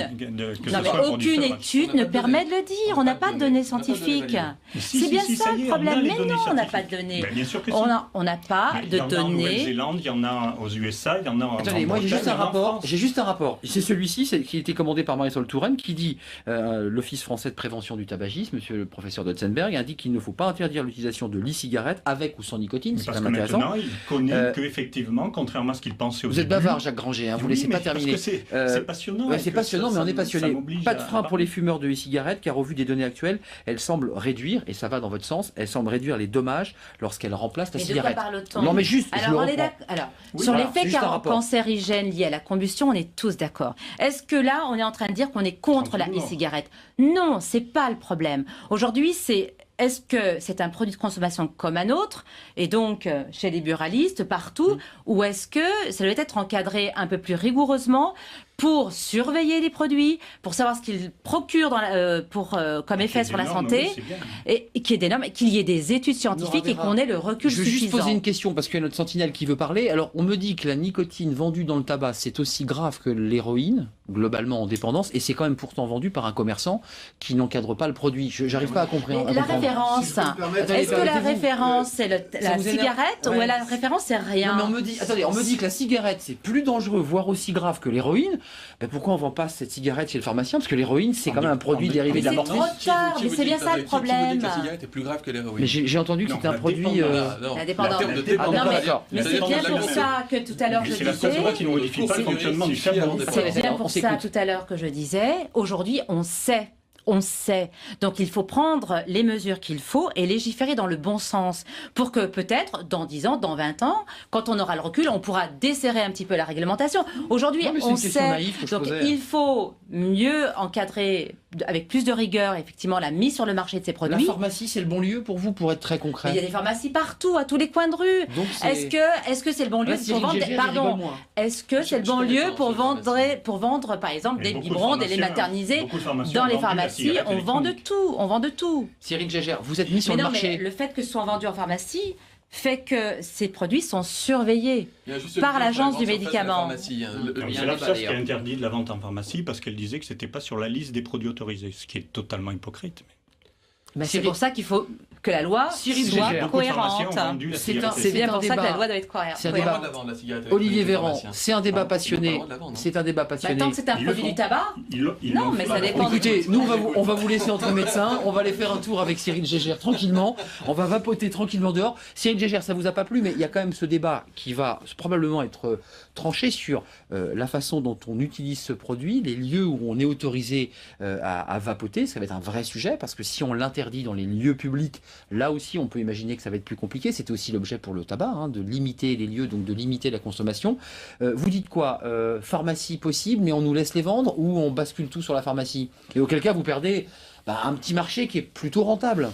étude ne permet de le dire. On n'a pas de données scientifiques. C'est bien ça le problème. Mais non, on n'a pas de données. On n'a pas de données. Il y en a en Nouvelle-Zélande, il y en a aux USA, il y en a en France. Attendez, moi j'ai juste un rapport. C'est celui-ci qui a été commandé par Marisol Touraine qui dit l'Office français de prévention du tabagisme, monsieur le professeur Dotzenberg, indique qu'il ne faut pas interdire l'utilisation de l'e-cigarettes avec ou sans nicotine. C'est quand même intéressant. Parce que maintenant, il connaît qu'effectivement, contrairement à ce qu'il pensait au début. Vous êtes bavard, Jacques Granger, vous ne laissez pas terminer. C'est passionnant. C'est passionnant, mais on est passionné. Pas de frein pour les fumeurs de e-cigarettes, car au vu des données actuelles, elles semblent réduire, et ça va dans votre sens, elles semblent réduire les dommages lorsqu'elles remplacent la cigarette. Non, mais juste, sur l'effet cancérigène lié à la combustion, on est tous d'accord. Est-ce que là, on est en train de dire qu'on est contre la e-cigarette? Non, c'est pas le problème. Aujourd'hui, est-ce que c'est un produit de consommation comme un autre, et donc chez les buralistes, partout, ou est-ce que ça doit être encadré un peu plus rigoureusement pour surveiller les produits, pour savoir ce qu'ils procurent comme effet sur la santé, et qu'il y ait des normes, qu'il y ait des études scientifiques et qu'on ait le recul suffisant. Je vais juste poser une question, parce qu'il y a notre sentinelle qui veut parler. Alors, on me dit que la nicotine vendue dans le tabac, c'est aussi grave que l'héroïne, globalement en dépendance, et c'est quand même pourtant vendu par un commerçant qui n'encadre pas le produit. J'arrive pas à comprendre. La référence, est-ce que la référence, c'est la cigarette, ou la référence, c'est rien? Non, mais on me dit que la cigarette, c'est plus dangereux, voire aussi grave que l'héroïne. pourquoi on ne vend pas cette cigarette chez le pharmacien? Parce que l'héroïne, c'est quand même un produit dérivé de la morphine. C'est trop tard, mais c'est bien ça le problème. La cigarette est plus grave que l'héroïne. Mais j'ai entendu que c'était un produit... La dépendance. Mais c'est bien pour ça que tout à l'heure je disais... C'est bien pour ça tout à l'heure que je disais, aujourd'hui on sait. Donc il faut prendre les mesures qu'il faut et légiférer dans le bon sens pour que peut-être dans 10 ans, dans 20 ans, quand on aura le recul, on pourra desserrer un petit peu la réglementation. Aujourd'hui, on sait. Donc il faut mieux encadrer avec plus de rigueur, effectivement, la mise sur le marché de ces produits. La pharmacie, c'est le bon lieu pour vous, pour être très concret? Il y a des pharmacies partout, à tous les coins de rue. Est-ce que c'est le bon lieu pour vendre... Pardon. Est-ce que c'est le bon lieu pour vendre, par exemple, des biberons, des laits maternisés dans les pharmacies? On vend de tout. Cyril Gégère, vous êtes mis sur le marché. Mais le fait que ce soit vendu en pharmacie fait que ces produits sont surveillés par l'agence du médicament. C'est l'AFSAS qui a interdit de la vente en pharmacie parce qu'elle disait que ce n'était pas sur la liste des produits autorisés, ce qui est totalement hypocrite. C'est pour ça qu'il faut que la loi soit cohérente. C'est bien pour ça que la loi doit être cohérente. C'est un débat. Olivier Véran, c'est un débat passionné. C'est un débat passionné. Tant que c'est un produit du tabac. Non, mais ça dépend. Écoutez, nous on va vous laisser entre médecins. On va aller faire un tour avec Cyril Gégère tranquillement. On va vapoter tranquillement dehors. Cyril Gégère, ça vous a pas plu, mais il y a quand même ce débat qui va probablement être tranché sur la façon dont on utilise ce produit, les lieux où on est autorisé à vapoter. Ça va être un vrai sujet parce que si on l'interdit dans les lieux publics, là aussi on peut imaginer que ça va être plus compliqué. C'était aussi l'objet pour le tabac, de limiter les lieux, donc de limiter la consommation. Vous dites quoi? Pharmacie possible, mais on nous laisse les vendre, ou on bascule tout sur la pharmacie? Et auquel cas vous perdez un petit marché qui est plutôt rentable.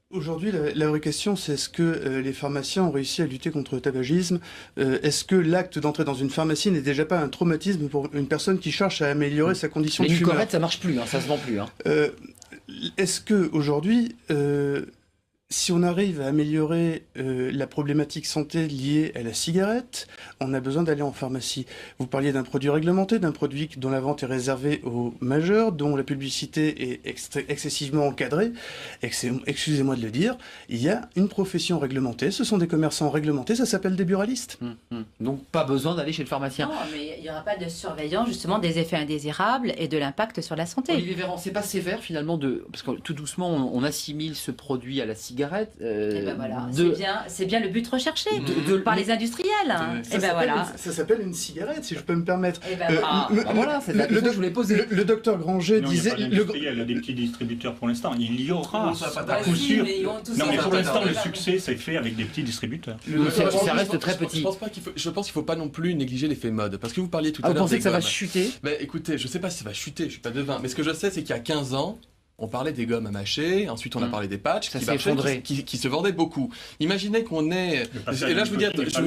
Aujourd'hui, la vraie question, c'est est-ce que les pharmaciens ont réussi à lutter contre le tabagisme? Est-ce que l'acte d'entrer dans une pharmacie n'est déjà pas un traumatisme pour une personne qui cherche à améliorer sa condition de fumeur? Les Nicorette, ça marche plus, ça se vend plus. Est-ce que aujourd'hui, si on arrive à améliorer la problématique santé liée à la cigarette, on a besoin d'aller en pharmacie. Vous parliez d'un produit réglementé, d'un produit dont la vente est réservée aux majeurs, dont la publicité est excessivement encadrée. Excusez-moi de le dire, il y a une profession réglementée, ce sont des commerçants réglementés, ça s'appelle des buralistes. Donc pas besoin d'aller chez le pharmacien. Non, mais il n'y aura pas de surveillance justement des effets indésirables et de l'impact sur la santé. Olivier Véran, c'est pas sévère finalement parce que tout doucement on assimile ce produit à la cigarette. Voilà. C'est bien le but recherché par les industriels. Ça s'appelle une cigarette, si je peux me permettre. Voilà, c'est la question que je voulais poser. Le docteur Granger disait... Il a des petits distributeurs pour l'instant. Il y aura, à coup sûr. Non, mais pour l'instant, le succès, c'est fait avec des petits distributeurs. Ça reste très petit. Je pense qu'il ne faut pas non plus négliger l'effet mode. Parce que vous parliez tout à l'heure... Vous pensez que ça va chuter? Écoutez, je ne sais pas si ça va chuter, je ne suis pas devin. Mais ce que je sais, c'est qu'il y a 15 ans, on parlait des gommes à mâcher, ensuite on a parlé des patchs qui se vendaient beaucoup. Imaginez qu'on ait... Et là je vous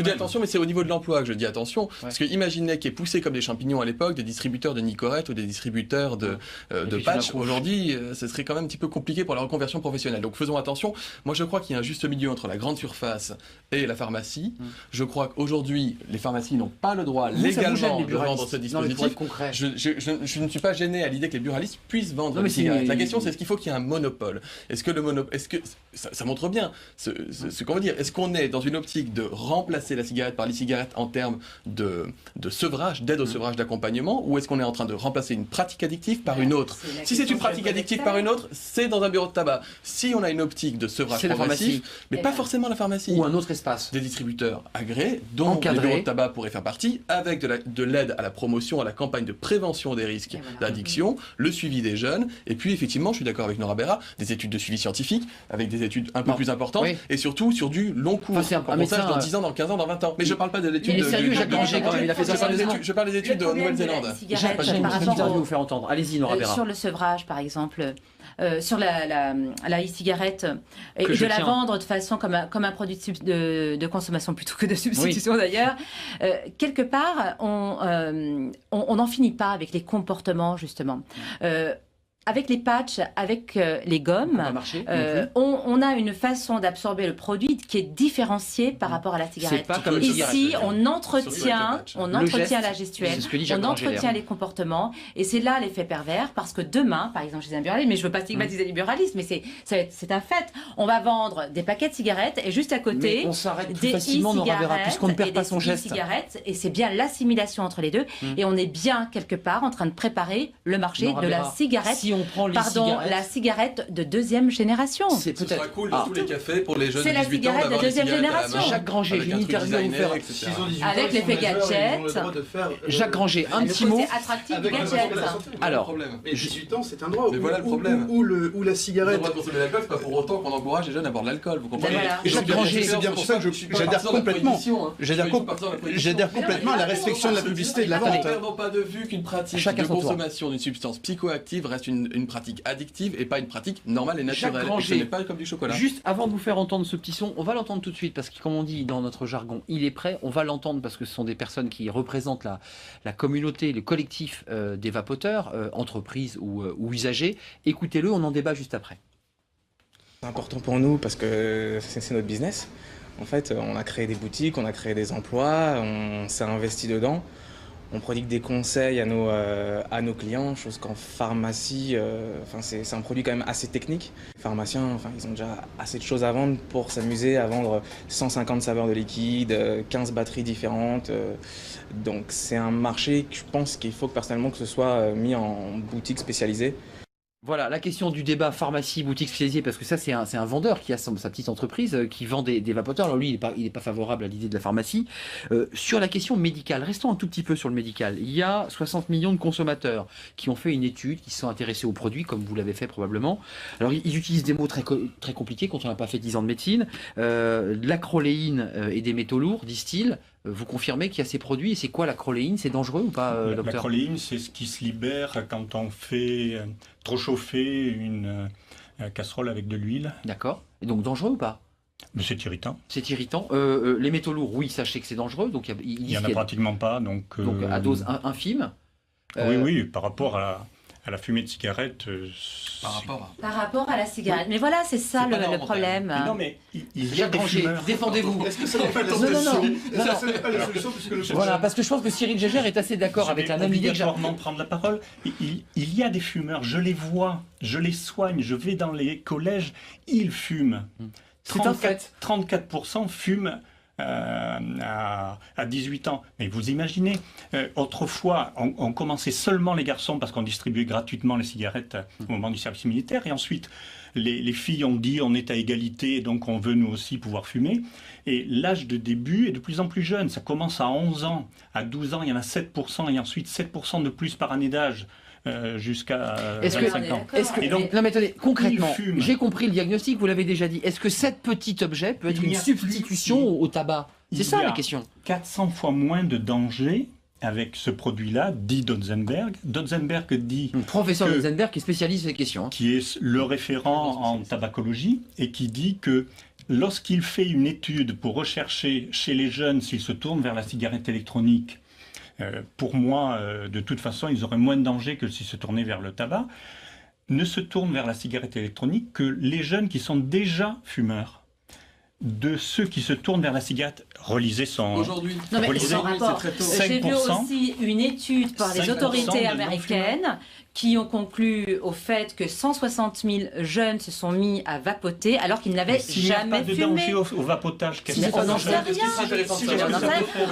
dis attention, mais c'est au niveau de l'emploi que je dis attention, parce que imaginez qu'il y ait poussé comme des champignons à l'époque des distributeurs de Nicorette ou des distributeurs de patchs. Aujourd'hui, ce serait quand même un petit peu compliqué pour la reconversion professionnelle. Donc faisons attention. Moi je crois qu'il y a un juste milieu entre la grande surface et la pharmacie. Je crois qu'aujourd'hui, les pharmacies n'ont pas le droit légalement de vendre ce dispositif. Je ne suis pas gêné à l'idée que les buralistes puissent vendre des cigarettes. La question, c'est est-ce qu'il faut qu'il y ait un monopole? Est-ce que ça montre bien ce qu'on veut dire? Est-ce qu'on est dans une optique de remplacer la cigarette par l'e-cigarette en termes de sevrage, d'aide au sevrage, d'accompagnement, ou est-ce qu'on est en train de remplacer une pratique addictive par une autre? Si c'est une pratique addictive par une autre, c'est dans un bureau de tabac. Si on a une optique de sevrage progressif, mais pas forcément la pharmacie. Ou un autre espace. Des distributeurs agréés, dont les bureaux de tabac pourraient faire partie, avec de l'aide à la promotion, à la campagne de prévention des risques d'addiction, le suivi des jeunes, et puis effectivement, je suis d'accord avec Nora Berra, des études de suivi scientifique, avec des études un peu plus importantes, et surtout sur du long cours. On sache dans 10 ans, dans 15 ans, dans 20 ans. Mais je ne parle pas de l'étude de... sérieux, Jacques Granger, quand même, il a fait ça sérieusement. Je parle des études de Nouvelle-Zélande. J'ai une interview à vous faire entendre. Allez-y, Nora Berra. Sur le sevrage, par exemple, sur la e-cigarette, et de la vendre de façon comme un produit de consommation plutôt que de substitution d'ailleurs, quelque part, on n'en finit pas avec les comportements, justement. Avec les patchs, avec les gommes, on a une façon d'absorber le produit qui est différenciée par rapport à la cigarette. Pas comme ici, on entretient la gestuelle, on entretient les comportements, et c'est là l'effet pervers, parce que demain, par exemple, chez un buraliste, mais je ne veux pas stigmatiser les buralistes, mais c'est un fait, on va vendre des paquets de cigarettes, et juste à côté, on s'arrête plus facilement, on verra, puisqu'on ne perd pas son geste. Cigarettes, et c'est bien l'assimilation entre les deux, et on est bien quelque part en train de préparer le marché de la cigarette. Si on prend la cigarette de deuxième génération. C'est peut-être. Ce sera cool dans tous les cafés pour les jeunes de 18 ans. C'est la cigarette de deuxième génération. Jacques Granger, j'ai une interview à vous faire. Avec l'effet gadget. Jacques Granger, un petit mot. C'est attractif du gadget. Alors, mais 18 ans, c'est un droit. Mais voilà le problème. Ou la cigarette. Le droit de consommer de l'alcool, c'est pas pour autant qu'on encourage les jeunes à boire de l'alcool. Vous comprenez? Jacques Granger, c'est bien pour ça que j'adhère complètement. J'adhère complètement à la restriction de la publicité et de la vente. Ne perdons pas de vue qu'une pratique de consommation d'une substance psychoactive reste une pratique addictive et pas une pratique normale et naturelle. Et ce n'est pas comme du chocolat. Juste avant de vous faire entendre ce petit son, on va l'entendre tout de suite parce que, comme on dit dans notre jargon, il est prêt. On va l'entendre parce que ce sont des personnes qui représentent la communauté, le collectif des vapoteurs, entreprises ou usagers. Écoutez-le, on en débat juste après. C'est important pour nous parce que c'est notre business. En fait, on a créé des boutiques, on a créé des emplois, on s'est investi dedans. On prodigue des conseils à nos clients, chose qu'en pharmacie, c'est un produit quand même assez technique. Les pharmaciens, ils ont déjà assez de choses à vendre pour s'amuser à vendre 150 saveurs de liquide, 15 batteries différentes. Donc c'est un marché que je pense qu'il faut personnellement que ce soit mis en boutique spécialisée. Voilà, la question du débat pharmacie, boutique spécialisée, parce que ça c'est un vendeur qui a sa petite entreprise qui vend des vapoteurs. Alors lui, il n'est pas favorable à l'idée de la pharmacie. Sur la question médicale, restons un tout petit peu sur le médical. Il y a 60 millions de consommateurs qui ont fait une étude, qui se sont intéressés aux produits, comme vous l'avez fait probablement. Alors ils utilisent des mots très compliqués quand on n'a pas fait 10 ans de médecine. De l'acroléine et des métaux lourds, disent-ils. Vous confirmez qu'il y a ces produits, et c'est quoi l'acroléine? C'est dangereux ou pas, docteur? L'acroléine, c'est ce qui se libère quand on fait trop chauffer une casserole avec de l'huile. D'accord. Et donc dangereux ou pas? Mais c'est irritant. C'est irritant. Les métaux lourds, oui, sachez que c'est dangereux. Donc il n'y en a pratiquement pas. Donc à dose infime. Oui, par rapport à la fumée de cigarette. Par rapport à la cigarette. Mais voilà, c'est ça le problème. Mais non, mais il y a des fumeurs. Défendez-vous. Est-ce que ça n'est pas la solution? Ce n'est pas la solution puisque le Voilà, parce que je pense que Cyril Gégère est assez d'accord avec la même idée. Je vais obligatoirement prendre la parole. Il y a des fumeurs, je les vois, je les soigne, je vais dans les collèges, ils fument. C'est un fait. 34% fument à 18 ans. Mais vous imaginez, autrefois, on commençait seulement les garçons parce qu'on distribuait gratuitement les cigarettes au moment du service militaire. Et ensuite, les filles ont dit on est à égalité et donc on veut nous aussi pouvoir fumer. Et l'âge de début est de plus en plus jeune. Ça commence à 11 ans. À 12 ans, il y en a 7% et ensuite 7% de plus par année d'âge. Jusqu'à 25 ans. Non mais attendez, concrètement, j'ai compris le diagnostic, vous l'avez déjà dit. Est-ce que cet petit objet peut être une substitution au tabac? C'est ça la question. 400 fois moins de danger avec ce produit-là, dit Dotzenberg. Dotzenberg dit... Professeur Dotzenberg qui est spécialiste des questions. Qui est le référent en tabacologie et qui dit que lorsqu'il fait une étude pour rechercher chez les jeunes s'ils se tournent vers la cigarette électronique, pour moi, de toute façon, ils auraient moins de danger que s'ils se tournaient vers le tabac, ne se tournent vers la cigarette électronique que les jeunes qui sont déjà fumeurs. De ceux qui se tournent vers la cigarette, relisez son... Aujourd'hui, non, mais sans rapport. J'ai vu aussi une étude par les autorités américaines qui ont conclu au fait que 160 000 jeunes se sont mis à vapoter alors qu'ils n'avaient jamais fumé. S'il n'y a pas de danger au vapotage, qu'est-ce que on n'en sait rien.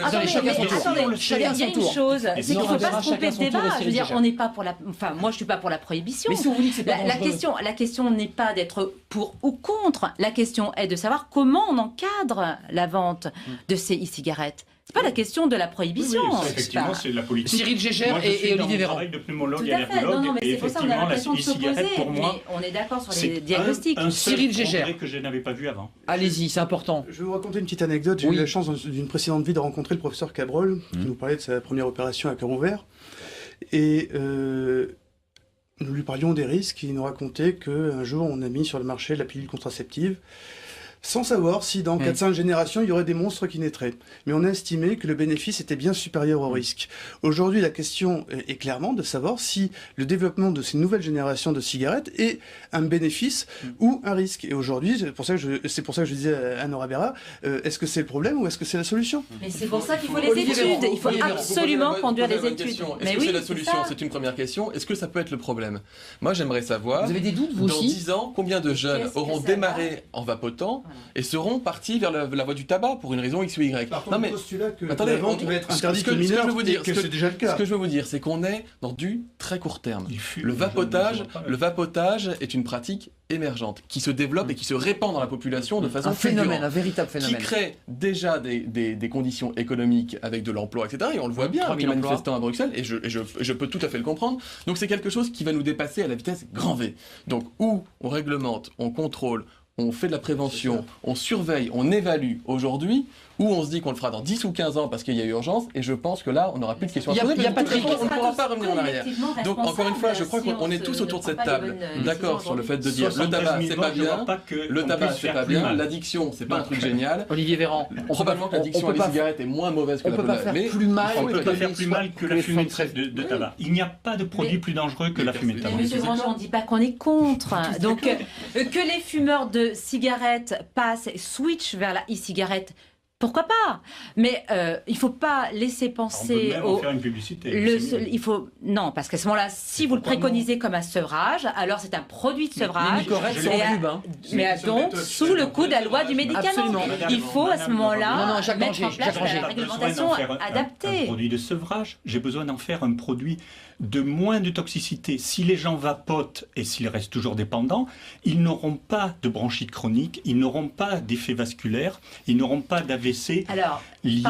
Attendez, il y a une chose, c'est qu'il ne faut pas se tromper de débat. Je veux dire, on n'est pas pour la... Enfin, moi, je ne suis pas pour la prohibition. Mais si on vous dit que c'est pas dangereux. La question n'est pas d'être pour ou contre. La question est de savoir comment on encadre la vente de ces e-cigarettes. C'est pas la question de la prohibition. Oui, effectivement, c'est la politique. Cyril Gégère et Olivier Véran. De pneumologue et allergologue. Non, mais c'est pour ça qu'on a l'impression de s'opposer. Pour moi, mais on est d'accord sur les diagnostics. Un Cyril Gégère que je n'avais pas vu avant. Allez-y, c'est important. Je vais vous raconter une petite anecdote. J'ai eu la chance d'une précédente vie de rencontrer le professeur Cabrol, qui nous parlait de sa première opération à cœur ouvert. Et nous lui parlions des risques. Il nous racontait qu'un jour, on a mis sur le marché la pilule contraceptive. sans savoir si dans 4-5 générations, il y aurait des monstres qui naîtraient. Mais on a estimé que le bénéfice était bien supérieur au risque. Aujourd'hui, la question est clairement de savoir si le développement de ces nouvelles générations de cigarettes est un bénéfice ou un risque. Et aujourd'hui, c'est pour ça que je disais à Nora Berra, est-ce que c'est le problème ou est-ce que c'est la solution? Mais c'est pour ça qu'il faut les études. Il faut absolument conduire les études. Est-ce que c'est la solution? C'est une première question. Est-ce que ça peut être le problème? Moi, j'aimerais savoir, vous avez des doutes, vous dans aussi 10 ans, combien de jeunes auront démarré en vapotant et seront partis vers la voie du tabac pour une raison X ou Y. Non mais postulat que attendez, la vente va être interdite aux mineurs, c'est déjà le cas. Ce que je veux vous dire, c'est qu'on est dans du très court terme. Le vapotage est une pratique émergente qui se développe et qui se répand dans la population de façon phénomène, un véritable phénomène. Qui crée déjà des conditions économiques avec de l'emploi, etc. Et on le voit bien avec les manifestants à Bruxelles, et je peux tout à fait le comprendre. Donc c'est quelque chose qui va nous dépasser à la vitesse grand V. Donc où on réglemente, on contrôle, on fait de la prévention, on surveille, on évalue aujourd'hui, ou on se dit qu'on le fera dans 10 ou 15 ans parce qu'il y a urgence, et je pense que là, on n'aura plus de questions à poser. On ne pourra pas revenir en arrière. Donc, encore une fois, je crois qu'on est tous autour de cette table d'accord sur le fait de dire le tabac, c'est pas bien, le tabac, c'est pas bien, l'addiction, c'est pas un truc génial. Olivier Véran, probablement que l'addiction à les cigarettes est moins mauvaise que la tabac. On peut pas faire plus mal que la fumée de tabac. Il n'y a pas de produit plus dangereux que la fumée de tabac. Monsieur Grandjean, on ne dit pas qu'on est contre. Donc, que les fumeurs de cigarettes passent, switchent vers la e-cigarette, pourquoi pas? Mais il ne faut pas laisser penser on peut même faire une publicité. Non, parce qu'à ce moment-là, si vous le préconisez comme un sevrage, alors c'est un produit de sevrage. Mais donc, sous le coup de la loi du médicament. Absolument. Il faut à ce moment-là mettre en place la réglementation adaptée. Un produit de sevrage, j'ai besoin d'en faire un produit de moins de toxicité. Si les gens vapotent et s'ils restent toujours dépendants, ils n'auront pas de bronchite chronique, ils n'auront pas d'effet vasculaire, ils n'auront pas d'AVC lié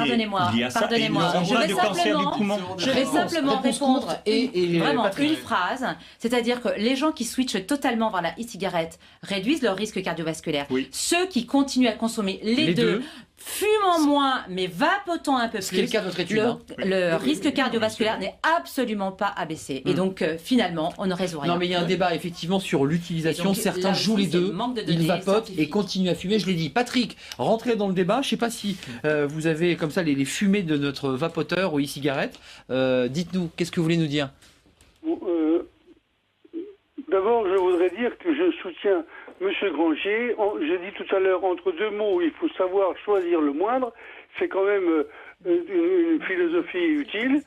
à ça, et ils n'auront pas de cancer du poumon. Je vais simplement répondre vraiment une phrase, c'est-à-dire que les gens qui switchent totalement vers la e-cigarette réduisent leur risque cardiovasculaire. Ceux qui continuent à consommer les deux fumant moins, mais vapotant un peu plus, ce qui est le cas de votre étude, le risque cardiovasculaire n'est absolument pas abaissé. Et donc, finalement, on ne résout rien. Non, mais il y a un débat, effectivement, sur l'utilisation. Certains jouent les deux, ils vapotent et continuent à fumer. Je l'ai dit. Patrick, rentrez dans le débat. Je ne sais pas si vous avez, comme ça, les fumées de notre vapoteur ou e-cigarette. Dites-nous, qu'est-ce que vous voulez nous dire? D'abord, je voudrais dire que je soutiens Monsieur Grangier. J'ai dit tout à l'heure, entre deux mots, il faut savoir choisir le moindre. C'est quand même une philosophie utile.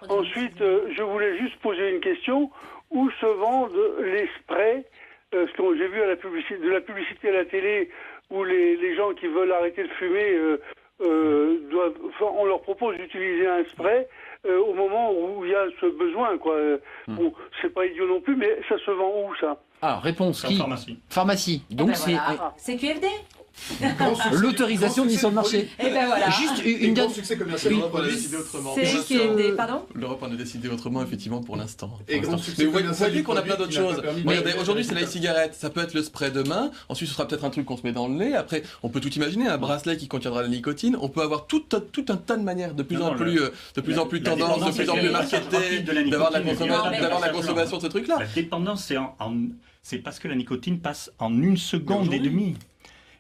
Ensuite, je voulais juste poser une question. Où se vendent les sprays? Parce que j'ai vu de la publicité à la télé où les gens qui veulent arrêter de fumer, on leur propose d'utiliser un spray au moment où il y a ce besoin, quoi. Bon, c'est pas idiot non plus, mais ça se vend où, ça? Ah, réponse qui? Pharmacie. Donc c'est QFD. L'autorisation de mise sur le marché. Et ben voilà. Juste une dernière succès commercial. L'Europe en a décidé autrement. L'Europe en a décidé autrement, effectivement, pour l'instant. Et grand succès. Mais vous voyez qu'on a plein d'autres choses. Regardez, aujourd'hui, c'est la e-cigarette. Ça peut être le spray demain. Ensuite, ce sera peut-être un truc qu'on se met dans le nez. Après, on peut tout imaginer, un bracelet qui contiendra la nicotine. On peut avoir tout un tas de manières, de plus en plus tendance, de plus en plus marketées, d'avoir la consommation de ce truc-là. La dépendance, c'est parce que la nicotine passe en 1 seconde et demie.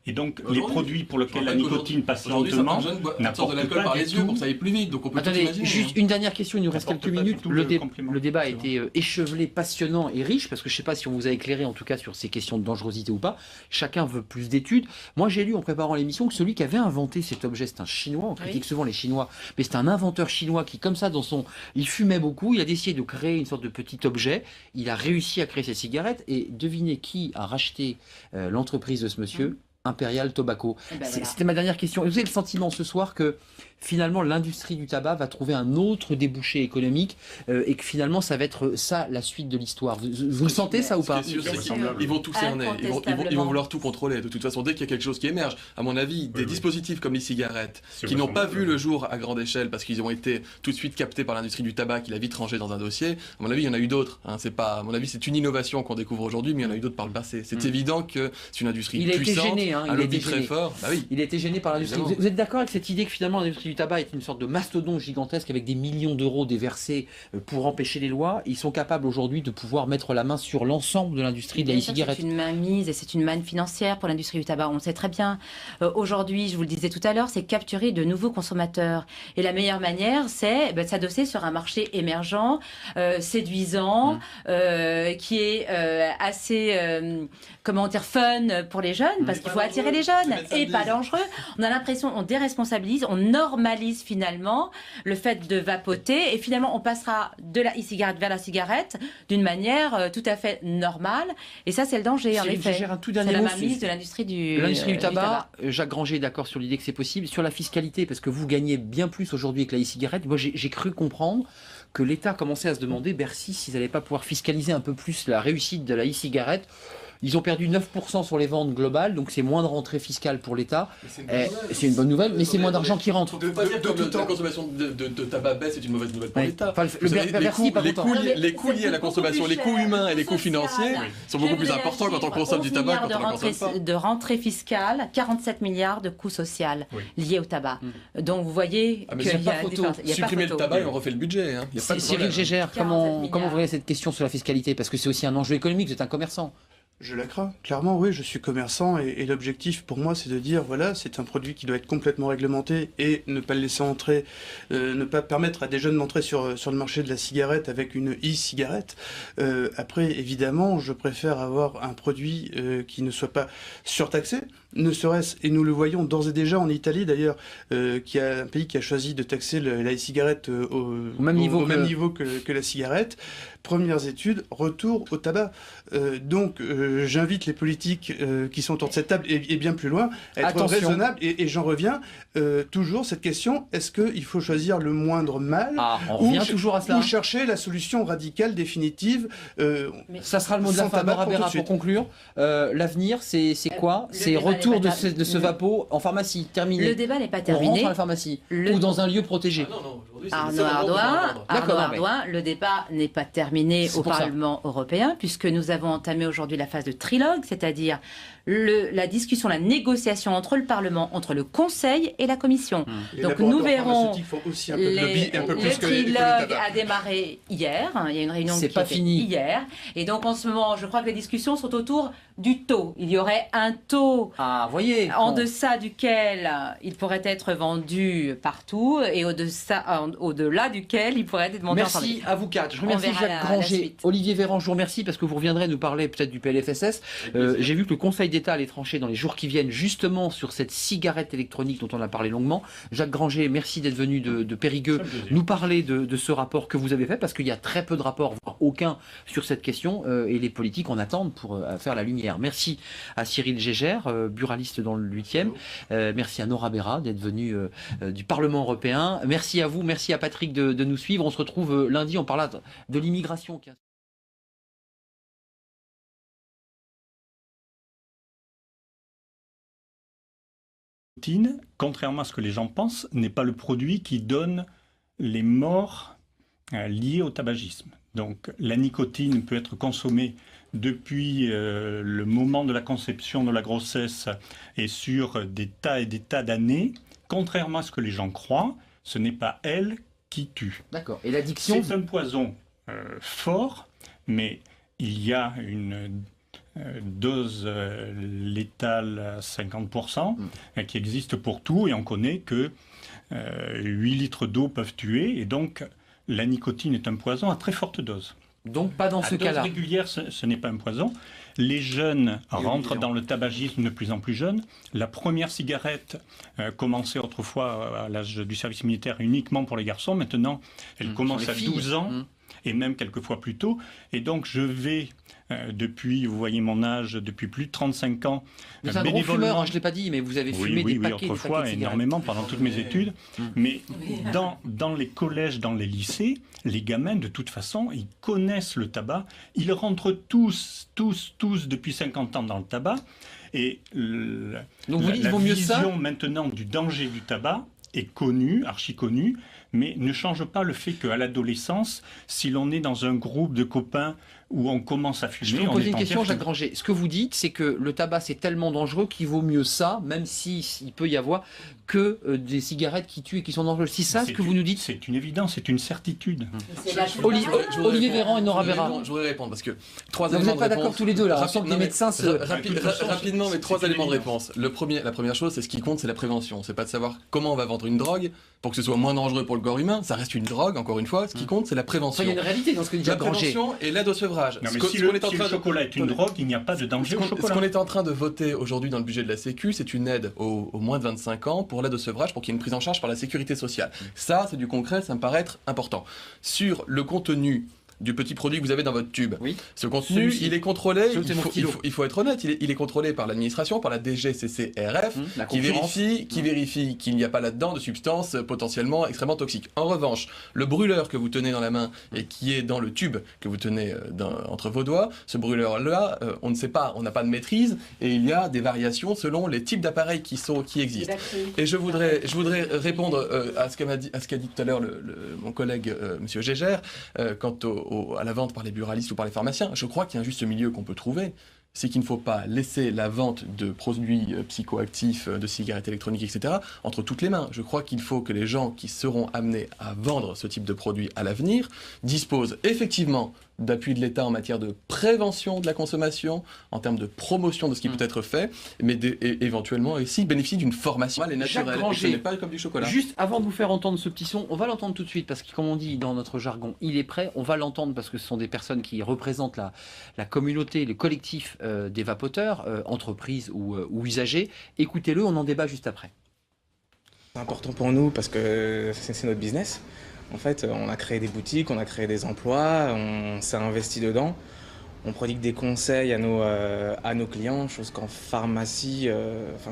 Et donc, les produits pour lesquels la nicotine passe lentement n'apportent de l'alcool par les yeux pour que ça aille plus vite. Donc on peut Attendez, juste une dernière question, il nous reste quelques minutes. Le débat a été échevelé, passionnant et riche, parce que je ne sais pas si on vous a éclairé en tout cas sur ces questions de dangerosité ou pas. Chacun veut plus d'études. Moi, j'ai lu en préparant l'émission que celui qui avait inventé cet objet, c'est un Chinois. On critique souvent les Chinois, mais c'est un inventeur chinois qui, comme ça, il fumait beaucoup. Il a décidé de créer une sorte de petit objet. Il a réussi à créer cette cigarette. Et devinez qui a racheté l'entreprise de ce monsieur? Imperial Tobacco. C'était ma dernière question. Vous avez le sentiment ce soir que finalement l'industrie du tabac va trouver un autre débouché économique et que finalement ça va être ça la suite de l'histoire. Vous le sentez ça ou pas? Ils vont tout cerner, ils vont vouloir tout contrôler. De toute façon, dès qu'il y a quelque chose qui émerge, à mon avis, des dispositifs comme les cigarettes qui n'ont pas vu le jour à grande échelle parce qu'ils ont été tout de suite captés par l'industrie du tabac qui l'a vite rangé dans un dossier, à mon avis, il y en a eu d'autres. À mon avis, c'est une innovation qu'on découvre aujourd'hui, mais il y en a eu d'autres par le passé. C'est évident que c'est une industrie puissante. Hein. Un lobby très fort. Bah oui. Il a été gêné par l'industrie. Vous êtes d'accord avec cette idée que finalement l'industrie du tabac est une sorte de mastodonte gigantesque avec des millions d'euros déversés pour empêcher les lois? Ils sont capables aujourd'hui de pouvoir mettre la main sur l'ensemble de l'industrie de la e-cigarette. C'est une mainmise et c'est une manne financière pour l'industrie du tabac. On le sait très bien. Aujourd'hui, je vous le disais tout à l'heure, c'est capturer de nouveaux consommateurs. Et la meilleure manière, c'est de s'adosser sur un marché émergent, séduisant, qui est assez, comment dire, fun pour les jeunes, parce qu'il faut attirer les jeunes, et pas dangereux. On a l'impression, on déresponsabilise, on normalise finalement le fait de vapoter, et finalement on passera de la e-cigarette vers la cigarette d'une manière tout à fait normale. Et ça, c'est le danger, en effet. C'est la mainmise de l'industrie du tabac. Jacques Granger est d'accord sur l'idée que c'est possible. Sur la fiscalité, parce que vous gagnez bien plus aujourd'hui avec la e-cigarette, moi j'ai cru comprendre que l'État commençait à se demander, Bercy, s'ils n'allaient pas pouvoir fiscaliser un peu plus la réussite de la e-cigarette. Ils ont perdu 9% sur les ventes globales, donc c'est moins de rentrée fiscale pour l'État. C'est une bonne nouvelle, mais c'est moins d'argent qui rentre. De pas dire que la consommation de tabac baisse est une mauvaise nouvelle pour l'État. Les coûts liés à la consommation, les coûts humains et les coûts financiers sont beaucoup plus importants quand on consomme du tabac que quand on ne consomme pas. De rentrée fiscale, 47 milliards de coûts sociaux liés au tabac. Donc vous voyez qu'il y a pas photo. Supprimer le tabac et on refait le budget. Cyril Gégère, comment vous voyez cette question sur la fiscalité? Parce que c'est aussi un enjeu économique, vous êtes un commerçant. Je la crains, clairement, oui, je suis commerçant et l'objectif pour moi c'est de dire, voilà, c'est un produit qui doit être complètement réglementé et ne pas le laisser entrer, ne pas permettre à des jeunes d'entrer sur le marché de la cigarette avec une e-cigarette. Après, évidemment, je préfère avoir un produit qui ne soit pas surtaxé, ne serait-ce, et nous le voyons d'ores et déjà en Italie d'ailleurs, qui est un pays qui a choisi de taxer la e-cigarette au même niveau que la cigarette. Premières études, retour au tabac. Donc j'invite les politiques qui sont autour de cette table et bien plus loin à être raisonnables. Et j'en reviens toujours cette question, est-ce qu'il faut choisir le moindre mal ou chercher la solution radicale, définitive Ça sera le mot de la fin, Nora Berra, pour conclure. L'avenir, c'est quoi? C'est retour de ce vapo en pharmacie, terminé. Le débat n'est pas terminé. On rentre à la pharmacie ou dans un lieu protégé. Arnaud Ardouin, le débat n'est pas terminé au Parlement européen, puisque nous avons entamé aujourd'hui la phase de trilogue, c'est-à-dire la discussion, la négociation entre le Parlement, entre le Conseil et la Commission. Donc nous verrons, le trilogue a démarré hier, il y a une réunion qui est fini hier, et donc en ce moment, je crois que les discussions sont autour du taux. Il y aurait un taux en deçà duquel il pourrait être vendu partout, et au-delà duquel il pourrait être vendu en Merci à vous quatre. Je remercie Jacques Granger, Olivier Véran, je vous remercie parce que vous reviendrez nous parler peut-être du PLFSS. J'ai vu que le Conseil d'État allait trancher dans les jours qui viennent justement sur cette cigarette électronique dont on a parlé longuement. Jacques Granger, merci d'être venu de Périgueux nous parler de ce rapport que vous avez fait, parce qu'il y a très peu de rapports, voire aucun, sur cette question, et les politiques en attendent pour faire la lumière. Merci à Cyril Gégère, buraliste dans le 8e. Merci à Nora Berra d'être venue du Parlement européen. Merci à vous, merci à Patrick de nous suivre. On se retrouve lundi, on parlera de l'immigration. Contrairement à ce que les gens pensent, n'est pas le produit qui donne les morts liées au tabagisme. Donc la nicotine peut être consommée depuis le moment de la conception de la grossesse et sur des tas et des tas d'années. Contrairement à ce que les gens croient, ce n'est pas elle qui tue. D'accord. Et l'addiction ? C'est un poison fort, mais il y a une dose létale à 50% qui existe pour tout, et on connaît que 8 litres d'eau peuvent tuer, et donc la nicotine est un poison à très forte dose. Donc pas dans ce cas-là. À dose régulière, ce n'est pas un poison. Les jeunes rentrent dans le tabagisme de plus en plus jeunes. La première cigarette commençait autrefois à l'âge du service militaire uniquement pour les garçons. Maintenant, elle commence à 12 ans. Et même quelquefois plus tôt. Et donc je vais, depuis, vous voyez mon âge, depuis plus de 35 ans, vous êtes un gros fumeur, hein, je ne l'ai pas dit, mais vous avez fumé des paquets autrefois, énormément, pendant toutes mes études. Mais dans les collèges, dans les lycées, les gamins, de toute façon, ils connaissent le tabac. Ils rentrent tous, depuis 50 ans dans le tabac. Et donc vous dites, la vaut mieux vision ça maintenant du danger du tabac est connue, archi connue, mais ne change pas le fait qu'à l'adolescence, si l'on est dans un groupe de copains où on commence à fumer. Je peux vous poser une question, perte. Jacques Granger. Ce que vous dites, c'est que le tabac, c'est tellement dangereux qu'il vaut mieux ça, même s'il peut y avoir que des cigarettes qui tuent et qui sont dangereuses. C'est ça ce que vous nous dites? C'est une évidence, c'est une certitude. Olivier Véran et Nora Vera. Je voudrais répondre parce que trois Vous éléments n'êtes pas de réponse. d'accord tous les deux là, ensemble des médecins Rapidement, mais trois éléments de réponse. La première chose, c'est ce qui compte, c'est la prévention. C'est pas de savoir comment on va vendre une drogue pour que ce soit moins dangereux pour le corps humain. Ça reste une drogue, encore une fois. Ce qui compte, c'est la prévention. Il y a une réalité dans ce que dit Jacques Granger. La prévention et l'aide au sevrage. Non, mais si le chocolat est une drogue, il n'y a pas de danger au chocolat. Ce qu'on est en train de voter aujourd'hui dans le budget de la Sécu, c'est une aide aux moins de 25 ans pour l'aide au sevrage, pour qu'il y ait une prise en charge par la sécurité sociale. Ça, c'est du concret, ça me paraît être important. Sur le contenu du petit produit que vous avez dans votre tube. Oui. Ce contenu, il est contrôlé, il faut être honnête, il est contrôlé par l'administration, par la DGCCRF, qui vérifie qu'il n'y a pas là-dedans de substances potentiellement extrêmement toxiques. En revanche, le brûleur que vous tenez dans la main et qui est dans le tube que vous tenez entre vos doigts, ce brûleur-là, on ne sait pas, on n'a pas de maîtrise et il y a des variations selon les types d'appareils qui existent. Et je voudrais répondre à ce qu'a dit tout à l'heure mon collègue Monsieur Gégère quant à la vente par les buralistes ou par les pharmaciens. Je crois qu'il y a un juste milieu qu'on peut trouver. C'est qu'il ne faut pas laisser la vente de produits psychoactifs, de cigarettes électroniques, etc., entre toutes les mains. Je crois qu'il faut que les gens qui seront amenés à vendre ce type de produits à l'avenir disposent effectivement d'appui de l'État en matière de prévention de la consommation, en termes de promotion de ce qui peut être fait, mais éventuellement aussi bénéficier d'une formation et naturelle. Et ce n'est pas comme du chocolat. Juste avant de vous faire entendre ce petit son, on va l'entendre tout de suite parce que, comme on dit dans notre jargon, il est prêt. On va l'entendre parce que ce sont des personnes qui représentent la communauté, le collectif des vapoteurs, entreprises ou usagers. Écoutez-le, on en débat juste après. C'est important pour nous parce que c'est notre business. En fait, on a créé des boutiques, on a créé des emplois, on s'est investi dedans. On prodigue des conseils à nos clients, chose qu'en pharmacie,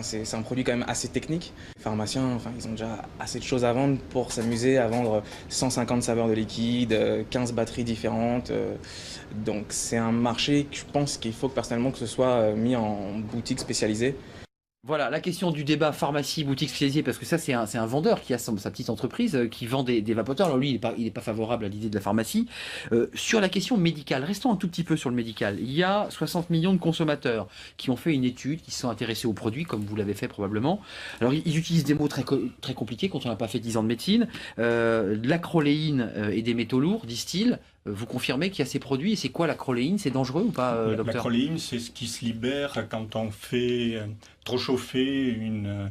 c'est un produit quand même assez technique. Les pharmaciens, ils ont déjà assez de choses à vendre pour s'amuser à vendre 150 saveurs de liquide, 15 batteries différentes. Donc c'est un marché que je pense qu'il faut personnellement que ce soit mis en boutique spécialisée. Voilà, la question du débat pharmacie, boutique spécialisée, parce que ça, c'est un vendeur qui a sa petite entreprise, qui vend des vapoteurs. Alors lui, il n'est pas favorable à l'idée de la pharmacie. Sur la question médicale, restons un tout petit peu sur le médical. Il y a 60 millions de consommateurs qui ont fait une étude, qui se sont intéressés aux produits, comme vous l'avez fait probablement. Alors, ils utilisent des mots très compliqués quand on n'a pas fait 10 ans de médecine. De l'acroléine et des métaux lourds, disent-ils. Vous confirmez qu'il y a ces produits, et c'est quoi l'acroléine? C'est dangereux ou pas, docteur? L'acroléine, c'est ce qui se libère quand on fait trop chauffer une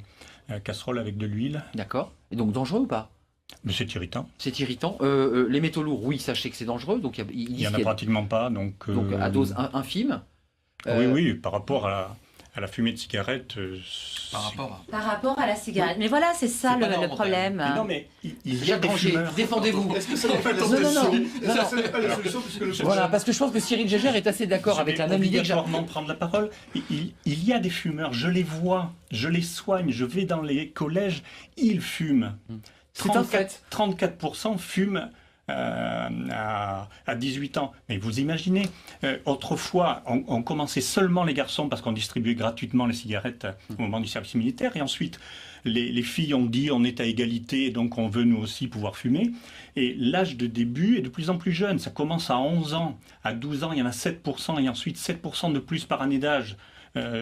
casserole avec de l'huile. D'accord. Et donc dangereux ou pas? Mais c'est irritant. C'est irritant. Les métaux lourds, oui, sachez que c'est dangereux. Donc il n'y en a pratiquement pas. Donc à dose infime. Oui, par rapport à la fumée de cigarette. Par rapport à la cigarette. Mais voilà, c'est ça le problème. Mais non, mais il y a des fumeurs. Défendez-vous. Est-ce que ça n'est pas la solution? Ça n'est pas la solution puisque le Voilà, parce que je pense que Cyril Gégère est assez d'accord avec la même idée que obligatoirement prendre la parole. Il y a des fumeurs, je les vois, je les soigne, je vais dans les collèges, ils fument. C'est un fait. 34% fument à 18 ans. Mais vous imaginez, autrefois, on commençait seulement les garçons parce qu'on distribuait gratuitement les cigarettes au moment du service militaire. Et ensuite, les filles ont dit on est à égalité, donc on veut nous aussi pouvoir fumer. Et l'âge de début est de plus en plus jeune. Ça commence à 11 ans. À 12 ans, il y en a 7%. Et ensuite, 7% de plus par année d'âge.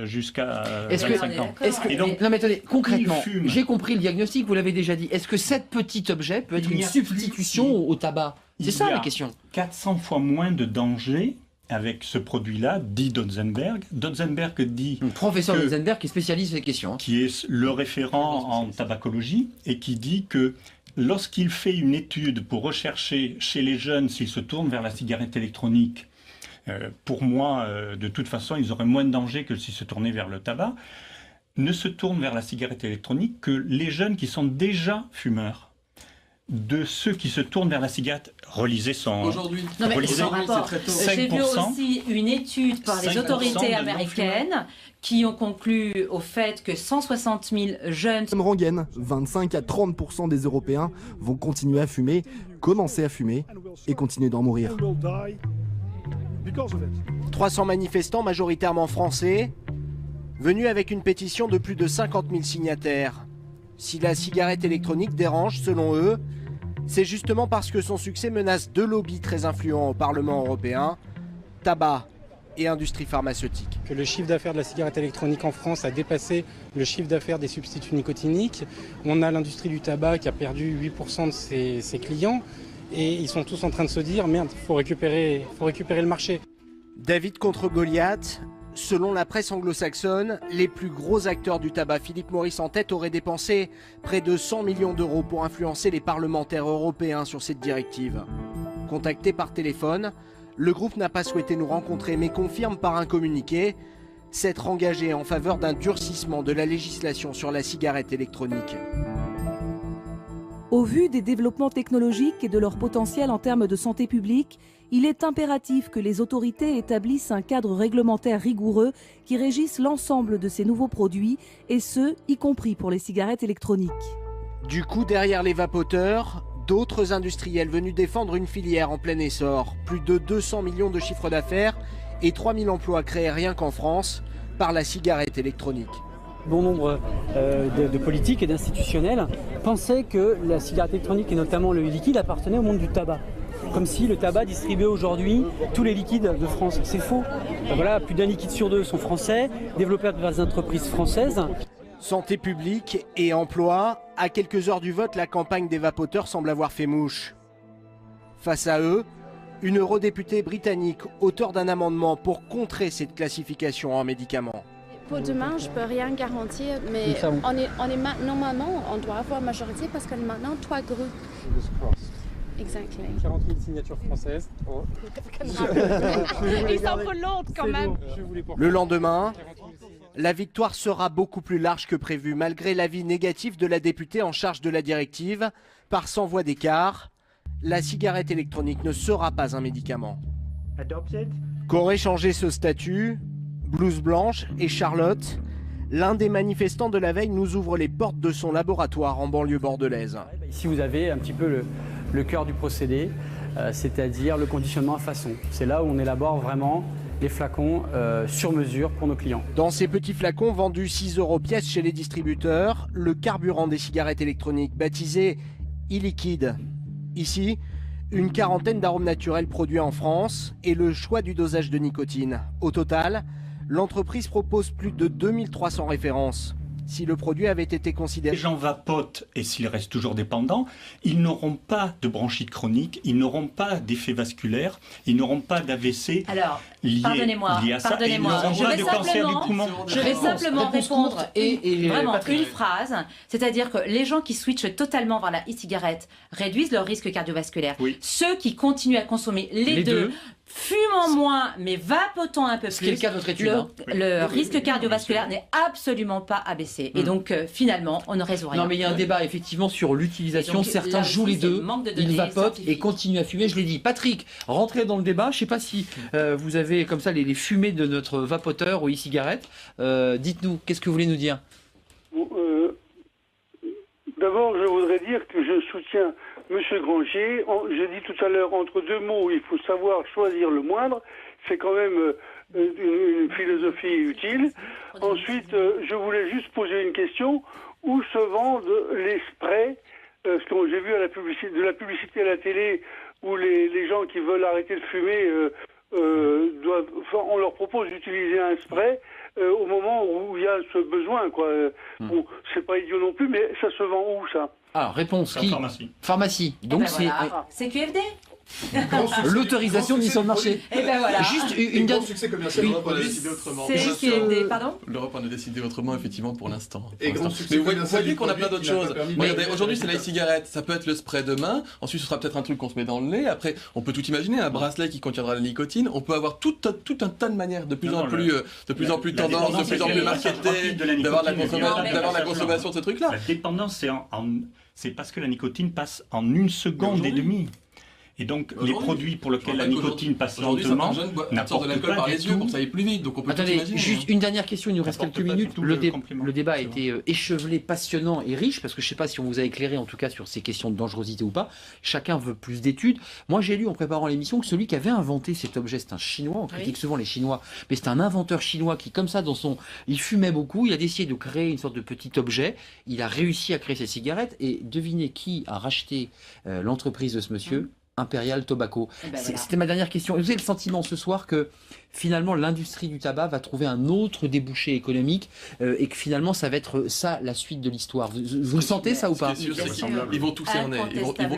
Jusqu'à 25 ans. Non mais attendez, concrètement, j'ai compris le diagnostic, vous l'avez déjà dit. Est-ce que cet petit objet peut être une substitution au tabac? C'est ça la question. 400 fois moins de danger avec ce produit-là, dit Donzenberg. Donzenberg dit... Professeur Donzenberg qui est spécialiste des questions. Qui est le référent en tabacologie et qui dit que lorsqu'il fait une étude pour rechercher chez les jeunes s'ils se tournent vers la cigarette électronique, pour moi, de toute façon, ils auraient moins de danger que s'ils se tournaient vers le tabac, ne se tournent vers la cigarette électronique que les jeunes qui sont déjà fumeurs. De ceux qui se tournent vers la cigarette, relisez son... Aujourd'hui, j'ai vu aussi une étude par les autorités américaines qui ont conclu au fait que 160 000 jeunes... Même rengaine, 25 à 30% des Européens vont continuer à fumer, commencer à fumer et continuer d'en mourir. 300 manifestants majoritairement français, venus avec une pétition de plus de 50 000 signataires. Si la cigarette électronique dérange, selon eux, c'est justement parce que son succès menace deux lobbies très influents au Parlement européen, tabac et industrie pharmaceutique. Que le chiffre d'affaires de la cigarette électronique en France a dépassé le chiffre d'affaires des substituts nicotiniques. On a l'industrie du tabac qui a perdu 8% de ses clients et ils sont tous en train de se dire merde, faut récupérer le marché. David contre Goliath. Selon la presse anglo-saxonne, les plus gros acteurs du tabac, Philip Morris en tête, auraient dépensé près de 100 millions d'euros pour influencer les parlementaires européens sur cette directive. Contacté par téléphone, le groupe n'a pas souhaité nous rencontrer mais confirme par un communiqué s'être engagé en faveur d'un durcissement de la législation sur la cigarette électronique. Au vu des développements technologiques et de leur potentiel en termes de santé publique, il est impératif que les autorités établissent un cadre réglementaire rigoureux qui régisse l'ensemble de ces nouveaux produits, et ce, y compris pour les cigarettes électroniques. Du coup, derrière les vapoteurs, d'autres industriels venus défendre une filière en plein essor. Plus de 200 millions de chiffres d'affaires et 3000 emplois créés rien qu'en France par la cigarette électronique. Bon nombre de politiques et d'institutionnels pensaient que la cigarette électronique et notamment le liquide appartenait au monde du tabac. Comme si le tabac distribuait aujourd'hui tous les liquides de France. C'est faux. Voilà, plus d'un liquide sur deux sont français, développés par des entreprises françaises. Santé publique et emploi, à quelques heures du vote, la campagne des vapoteurs semble avoir fait mouche. Face à eux, une eurodéputée britannique, auteure d'un amendement pour contrer cette classification en médicaments. Pour demain, je ne peux rien garantir, mais normalement, on doit avoir majorité parce qu'on est maintenant 3 groupes. Exactement. 40 000 signatures françaises. Oh. Ils sont pour l'autre quand même. Le lendemain, la victoire sera beaucoup plus large que prévu, malgré l'avis négatif de la députée en charge de la directive. Par 100 voix d'écart, la cigarette électronique ne sera pas un médicament. Qu'aurait changé ce statut? Blouse blanche et Charlotte, l'un des manifestants de la veille, nous ouvre les portes de son laboratoire en banlieue bordelaise. Ici, vous avez un petit peu le cœur du procédé, c'est-à-dire le conditionnement à façon. C'est là où on élabore vraiment les flacons sur mesure pour nos clients. Dans ces petits flacons vendus 6 € pièce chez les distributeurs, le carburant des cigarettes électroniques baptisé e-liquide. Ici, une quarantaine d'arômes naturels produits en France et le choix du dosage de nicotine. Au total, l'entreprise propose plus de 2300 références. Si le produit avait été considéré... Les gens vapotent et s'ils restent toujours dépendants, ils n'auront pas de bronchite chronique, ils n'auront pas d'effet vasculaire, ils n'auront pas d'AVC lié à ça. Et ils n'auront pas de cancer du poumon. Je vais simplement répondre vraiment une phrase, c'est-à-dire que les gens qui switchent totalement vers la e-cigarette réduisent leur risque cardiovasculaire. Oui. Ceux qui continuent à consommer les deux fumant moins, mais vapotant un peu plus. Ce qui est le cas de notre étude. Le risque cardiovasculaire n'est absolument pas abaissé. Et donc, finalement, on ne résout rien. Non, mais il y a un débat, effectivement, sur l'utilisation. Certains jouent les deux. Ils vapotent et continuent à fumer. Je l'ai dit. Patrick, rentrez dans le débat. Je ne sais pas si vous avez, comme ça, les fumées de notre vapoteur ou e-cigarette. Dites-nous, qu'est-ce que vous voulez nous dire? D'abord, je voudrais dire que je soutiens Monsieur Grangier. J'ai dit tout à l'heure, entre deux mots, il faut savoir choisir le moindre. C'est quand même une philosophie utile. Ensuite, je voulais juste poser une question. Où se vendent les sprays? Parce que j'ai vu de la publicité à la télé où les gens qui veulent arrêter de fumer, on leur propose d'utiliser un spray au moment où il y a ce besoin, quoi. Bon, c'est pas idiot non plus, mais ça se vend où, ça? Alors, réponse qui? Pharmacie. Donc c'est c'est QFD. l'autorisation de mise sur le marché. Et ben voilà. Juste une dernière. L'Europe en a décidé autrement. L'Europe en a décidé autrement, effectivement, pour l'instant. Mais vous voyez qu'on a plein d'autres choses. Regardez, aujourd'hui, c'est la e-cigarette. Ça peut être le spray demain. Ensuite, ce sera peut-être un truc qu'on se met dans le nez. Après, on peut tout imaginer. Un bracelet qui contiendra la nicotine. On peut avoir tout un tas de manières, de plus en plus tendance, de plus en plus marketé, d'avoir la consommation de ce truc-là. La dépendance, c'est parce que la nicotine passe en 1 seconde et demie. Et donc, les produits pour lesquels la nicotine passe lentement n'apportent de l'alcool par les yeux pour que ça aille plus vite. Donc on peut Attendez, juste une dernière question, il nous reste quelques minutes. Le débat a été échevelé, passionnant et riche, parce que je ne sais pas si on vous a éclairé en tout cas sur ces questions de dangerosité ou pas. Chacun veut plus d'études. Moi j'ai lu en préparant l'émission que celui qui avait inventé cet objet, c'est un Chinois, on critique souvent les Chinois, mais c'est un inventeur chinois qui, comme ça, il fumait beaucoup, il a décidé de créer une sorte de petit objet, il a réussi à créer ses cigarettes, et devinez qui a racheté l'entreprise de ce monsieur? Imperial Tobacco. Voilà. C'était ma dernière question. Vous avez le sentiment ce soir que finalement l'industrie du tabac va trouver un autre débouché économique et que finalement ça va être ça la suite de l'histoire. Vous le sentez ça ou pas? Ce qui est sûr, c'est qu'ils vont tout cerner,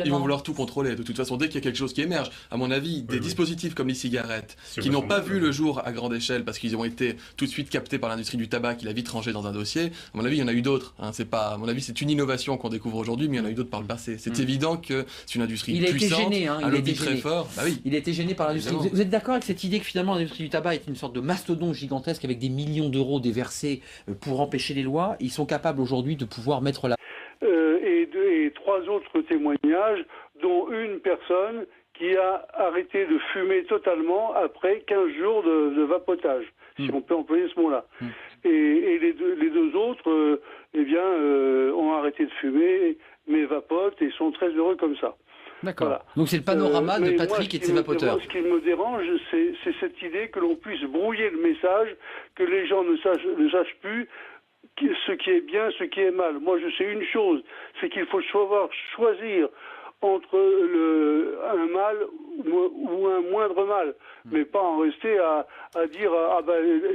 ils vont vouloir tout contrôler. De toute façon, dès qu'il y a quelque chose qui émerge, à mon avis, des dispositifs comme les cigarettes, qui n'ont pas vu le jour à grande échelle parce qu'ils ont été tout de suite captés par l'industrie du tabac, qui l'a vite rangé dans un dossier, à mon avis, il y en a eu d'autres. C'est pas, à mon avis, c'est une innovation qu'on découvre aujourd'hui, mais il y en a eu d'autres par le passé. C'est évident que c'est une industrie puissante, un lobby très fort. Bah oui. Il a été gêné par l'industrie. Vous êtes d'accord avec cette idée que finalement l'industrie du tabac est une sorte de mastodonte gigantesque avec des millions d'euros déversés pour empêcher les lois? Ils sont capables aujourd'hui de pouvoir mettre la... Et 3 autres témoignages, dont une personne qui a arrêté de fumer totalement après 15 jours de vapotage, si on peut employer ce mot-là. Et les deux autres, ont arrêté de fumer, mais vapotent et sont très heureux comme ça. D'accord. Voilà. Donc c'est le panorama de Patrick et de ses vapoteurs. Ce qui me dérange, c'est cette idée que l'on puisse brouiller le message, que les gens ne sachent plus ce qui est bien, ce qui est mal. Moi, je sais une chose, c'est qu'il faut savoir choisir entre un mal ou un moindre mal, mais pas en rester à dire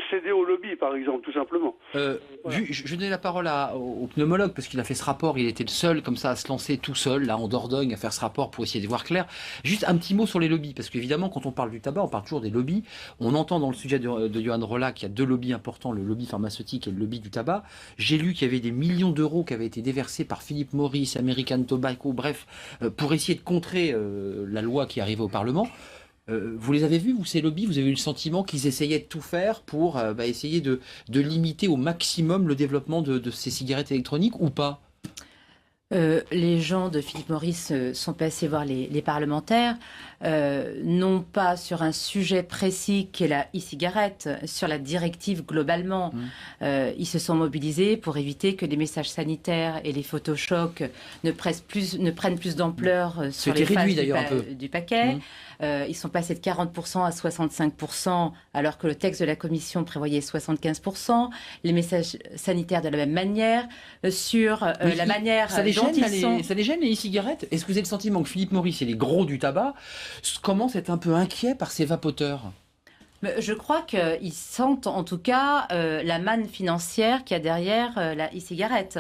céder au lobby, par exemple, tout simplement. Je vais donner la parole au pneumologue, parce qu'il a fait ce rapport, il était le seul comme ça à se lancer tout seul, là en Dordogne, à faire ce rapport pour essayer de voir clair. Juste un petit mot sur les lobbies, parce qu'évidemment, quand on parle du tabac, on parle toujours des lobbies. On entend dans le sujet de Johan Rolla qu'il y a 2 lobbies importants, le lobby pharmaceutique et le lobby du tabac. J'ai lu qu'il y avait des millions d'euros qui avaient été déversés par Philip Morris, American Tobacco, bref, pour essayer de contrer la loi qui arrivait au Parlement. Vous les avez vus, vous, ces lobbies? Vous avez eu le sentiment qu'ils essayaient de tout faire pour essayer de limiter au maximum le développement de ces cigarettes électroniques ou pas? Les gens de Philip Morris sont passés voir les parlementaires, non pas sur un sujet précis qu'est la e-cigarette, sur la directive globalement. Ils se sont mobilisés pour éviter que les messages sanitaires et les photochocs ne prennent plus d'ampleur sur les faces du paquet. Ils sont passés de 40% à 65%, alors que le texte de la Commission prévoyait 75%. Les messages sanitaires de la même manière, sur la manière ça les gêne les e-cigarettes? Est-ce que vous avez le sentiment que Philip Morris et les gros du tabac commencent à être un peu inquiets par ces vapoteurs? Je crois qu'ils sentent en tout cas la manne financière qu'il y a derrière la e-cigarette.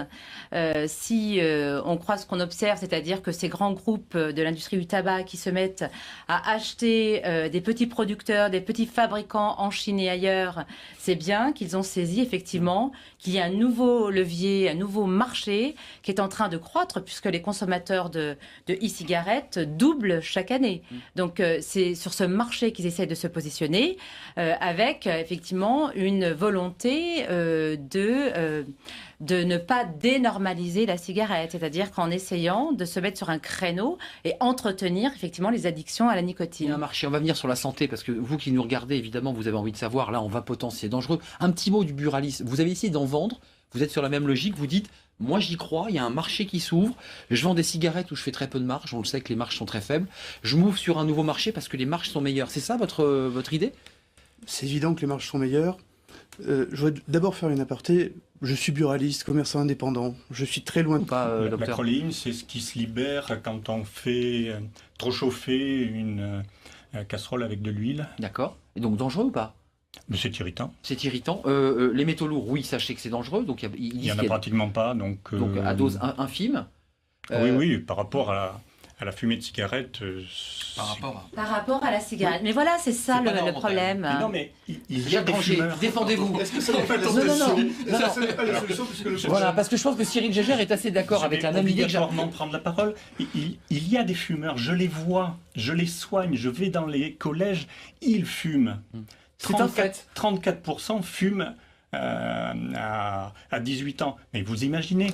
Si on croit ce qu'on observe, c'est-à-dire que ces grands groupes de l'industrie du tabac qui se mettent à acheter des petits producteurs, des petits fabricants en Chine et ailleurs, c'est bien qu'ils ont saisi effectivement qu'il y a un nouveau levier, un nouveau marché qui est en train de croître puisque les consommateurs de e-cigarettes doublent chaque année. Donc c'est sur ce marché qu'ils essayent de se positionner. Avec effectivement une volonté de ne pas dénormaliser la cigarette, c'est-à-dire qu'en essayant de se mettre sur un créneau et entretenir effectivement les addictions à la nicotine. Il y a un marché, on va venir sur la santé, parce que vous qui nous regardez, évidemment, vous avez envie de savoir, là, en vapotant, c'est dangereux. Un petit mot du buralisme, vous avez essayé d'en vendre, vous êtes sur la même logique, vous dites, moi j'y crois, il y a un marché qui s'ouvre, je vends des cigarettes où je fais très peu de marge, on le sait que les marges sont très faibles, je m'ouvre sur un nouveau marché parce que les marges sont meilleures. C'est ça votre idée? C'est évident que les marges sont meilleures. Je voudrais d'abord faire une aparté. Je suis buraliste, commerçant indépendant. Je suis très loin de... La choline, c'est ce qui se libère quand on fait trop chauffer une casserole avec de l'huile. D'accord. Et donc dangereux ou pas? Mais c'est irritant. C'est irritant. Les métaux lourds, oui, sachez que c'est dangereux. Donc il n'y en a pratiquement pas. Donc à dose infime. Oui, par rapport à la fumée de cigarette. Par rapport à la cigarette. Mais voilà, c'est ça le problème. Mais non, mais il y a des fumeurs. Défendez-vous. Est-ce que ça n'est pas la solution? Ça n'est pas la solution puisque le Voilà, parce que je pense que Cyril Gégère est assez d'accord avec un ami. Obligatoirement prendre la parole. Il y a des fumeurs, je les vois, je les soigne, je vais dans les collèges, ils fument. C'est un fait. 34% fument à 18 ans. Mais vous imaginez,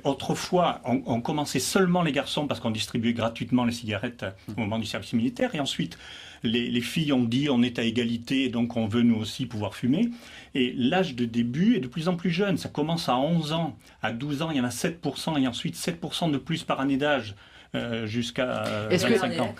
autrefois, on commençait seulement les garçons parce qu'on distribuait gratuitement les cigarettes au moment du service militaire. Et ensuite, les filles ont dit on est à égalité, donc on veut nous aussi pouvoir fumer. Et l'âge de début est de plus en plus jeune. Ça commence à 11 ans. À 12 ans, il y en a 7%. Et ensuite, 7% de plus par année d'âge. Jusqu'à 25 ans.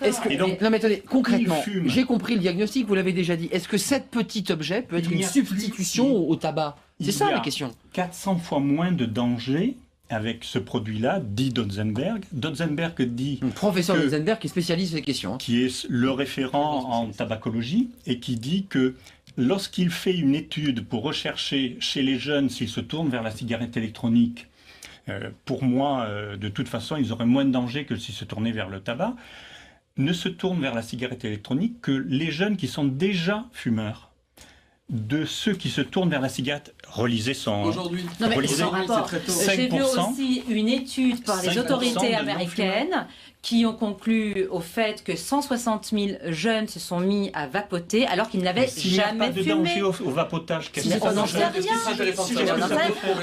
Non mais attendez, concrètement, j'ai compris le diagnostic, vous l'avez déjà dit. Est-ce que cet petit objet peut être une substitution au tabac? C'est ça la question. 400 fois moins de danger avec ce produit-là, dit Donzenberg. Donzenberg dit... Professeur Donzenberg qui est spécialiste des questions. Qui est le référent en tabacologie et qui dit que lorsqu'il fait une étude pour rechercher chez les jeunes s'ils se tournent vers la cigarette électronique, pour moi, de toute façon, ils auraient moins de danger que s'ils se tournaient vers le tabac, ne se tournent vers la cigarette électronique que les jeunes qui sont déjà fumeurs. De ceux qui se tournent vers la cigarette, relisez son... Aujourd'hui, j'ai vu aussi une étude par les autorités américaines qui ont conclu au fait que 160 000 jeunes se sont mis à vapoter alors qu'ils n'avaient jamais fumé. S'il n'y a pas de danger au vapotage, qu'est-ce que on n'en sait rien.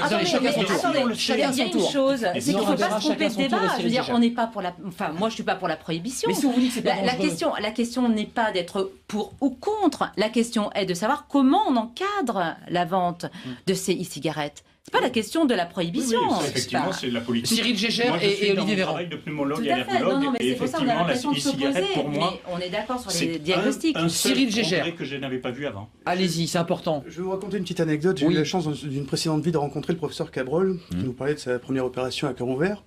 Attendez, il y a une chose, c'est qu'il ne faut pas se tromper de débat. Je veux dire, on n'est pas pour la... Enfin, moi, je ne suis pas pour la prohibition. Mais si vous dites que c'est pas dangereux. La question n'est pas d'être pour ou contre. La question est de savoir comment on encadre la vente de ces e-cigarettes. C'est pas la question de la prohibition. Oui, effectivement, c'est la politique. Cyril Gégère et Olivier Véran. Je suis dans mon travail de pneumologue et allergologue. Non, mais c'est pour ça qu'on a l'impression de s'opposer. Mais on est d'accord sur les diagnostics. Cyril Gégère, que je n'avais pas vu avant. Allez-y, c'est important. Je vais vous raconter une petite anecdote. J'ai eu la chance d'une précédente vie de rencontrer le professeur Cabrol, qui nous parlait de sa première opération à cœur ouvert.